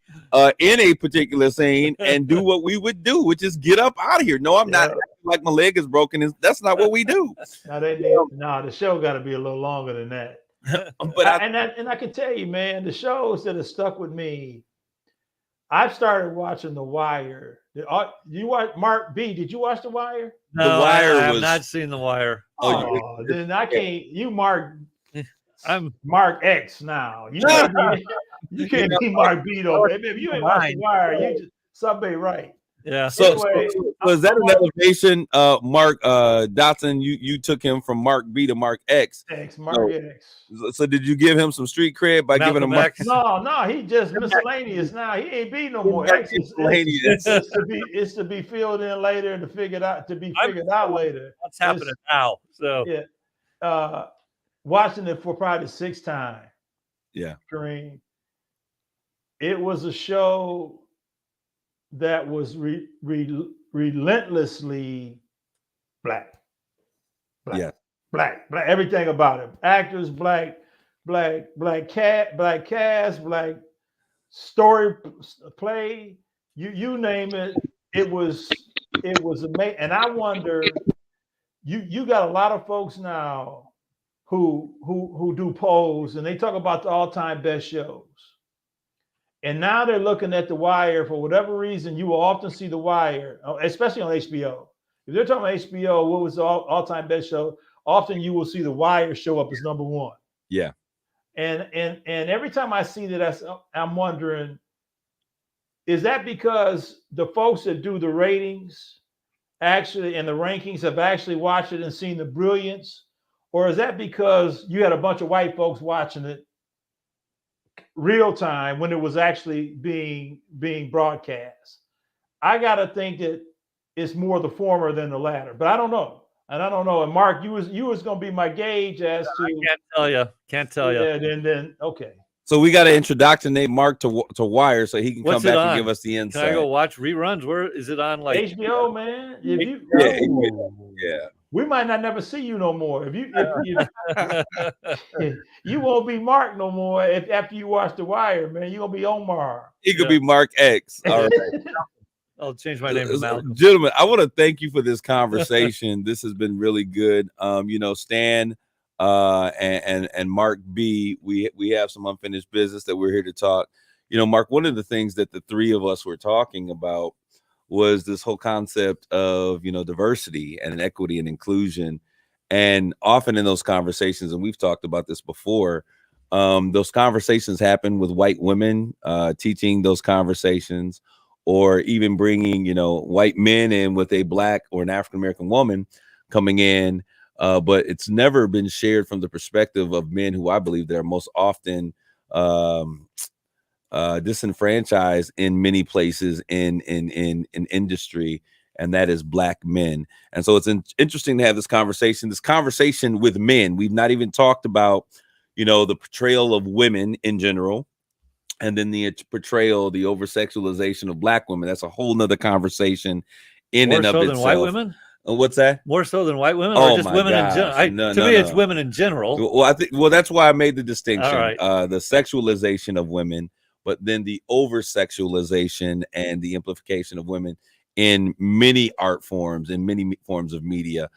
in a particular scene, and do what we would do, which is get up out of here. No, I'm not like my leg is broken. That's not what we do. The show got to be a little longer than that. But I can tell you, man, the shows that have stuck with me, I've started watching The Wire. You watch Mark B? Did you watch The Wire? No, Wire I have was- not seen The Wire. Oh, then I can't. You I'm Mark X now. You can't be Mark B though. If you ain't watched The Wire, you just somebody right. yeah. So, Anyway, was that an elevation, Mark Dotson? You took him from Mark B to Mark X. Mark X. So did you give him some street cred by giving him Mark? No, he just miscellaneous now. He ain't B no more. X is to be filled in later and figured out later. What's happening now? So yeah, watching it for probably the 6th time. Yeah, Kareem. It was a show that was relentlessly black. Yeah. Black, everything about it. Actors, black cast, black story play, you name it. It was amazing. And I wonder, you got a lot of folks now who do polls and they talk about the all-time best shows. And now they're looking at The Wire. For whatever reason, you will often see The Wire, especially on HBO. If they're talking about HBO, what was the all-time best show? Often you will see The Wire show up as number 1. Yeah. And every time I see that, I'm wondering, is that because the folks that do the ratings actually and the rankings have actually watched it and seen the brilliance? Or is that because you had a bunch of white folks watching it real time when it was actually being broadcast? I got to think that it's more the former than the latter, but I don't know. And I don't know. And Mark, you was going to be my gauge as to. I can't tell you. Yeah, then okay. So we got to indoctrinate Mark to Wire so he can come back and give us the insight. Can I go watch reruns? Where is it on? Like HBO, man. Yeah. We might not never see you no more. If you won't be Mark no more after you watch The Wire, man. You're gonna be Omar. He could be Mark X. All right. I'll change my name to Malcolm. Gentlemen, I want to thank you for this conversation. This has been really good. Stan and Mark B, we have some unfinished business that we're here to talk. Mark, one of the things that the three of us were talking about was this whole concept of diversity and equity and inclusion. And often in those conversations, and we've talked about this before, those conversations happen with white women teaching those conversations, or even bringing white men in with a black or an African-American woman coming in, but it's never been shared from the perspective of men who I believe that are most often disenfranchised in many places in industry, and that is black men. And so it's interesting to have this conversation with men. We've not even talked about the portrayal of women in general, and then the portrayal, the over-sexualization of black women. That's a whole nother conversation in More and of so itself. than white women? What's that? More so than white women, Oh, or just women in general? To me, it's women in general. Well, that's why I made the distinction. All right. The sexualization of women, but then the over-sexualization and the amplification of women in many art forms, in many forms of media,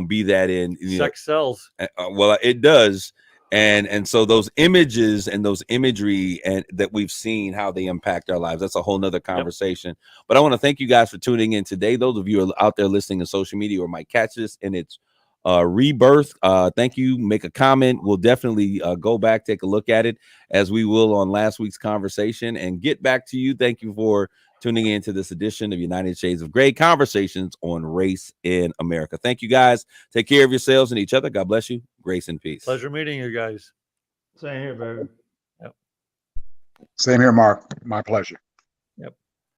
be that in sex sells. Well, it does. And so those images and those imagery and that we've seen, how they impact our lives, that's a whole nother conversation. Yep. But I want to thank you guys for tuning in today. Those of you who are out there listening on social media or might catch this in its rebirth, thank you. Make a comment. We'll definitely go back, take a look at it, as we will on last week's conversation, and get back to you. Thank you for tuning in to this edition of United Shades of Gray, Conversations on Race in America. Thank you, guys. Take care of yourselves and each other. God bless you. Grace and peace. Pleasure meeting you guys. Same here, baby. Same here, Mark. My pleasure.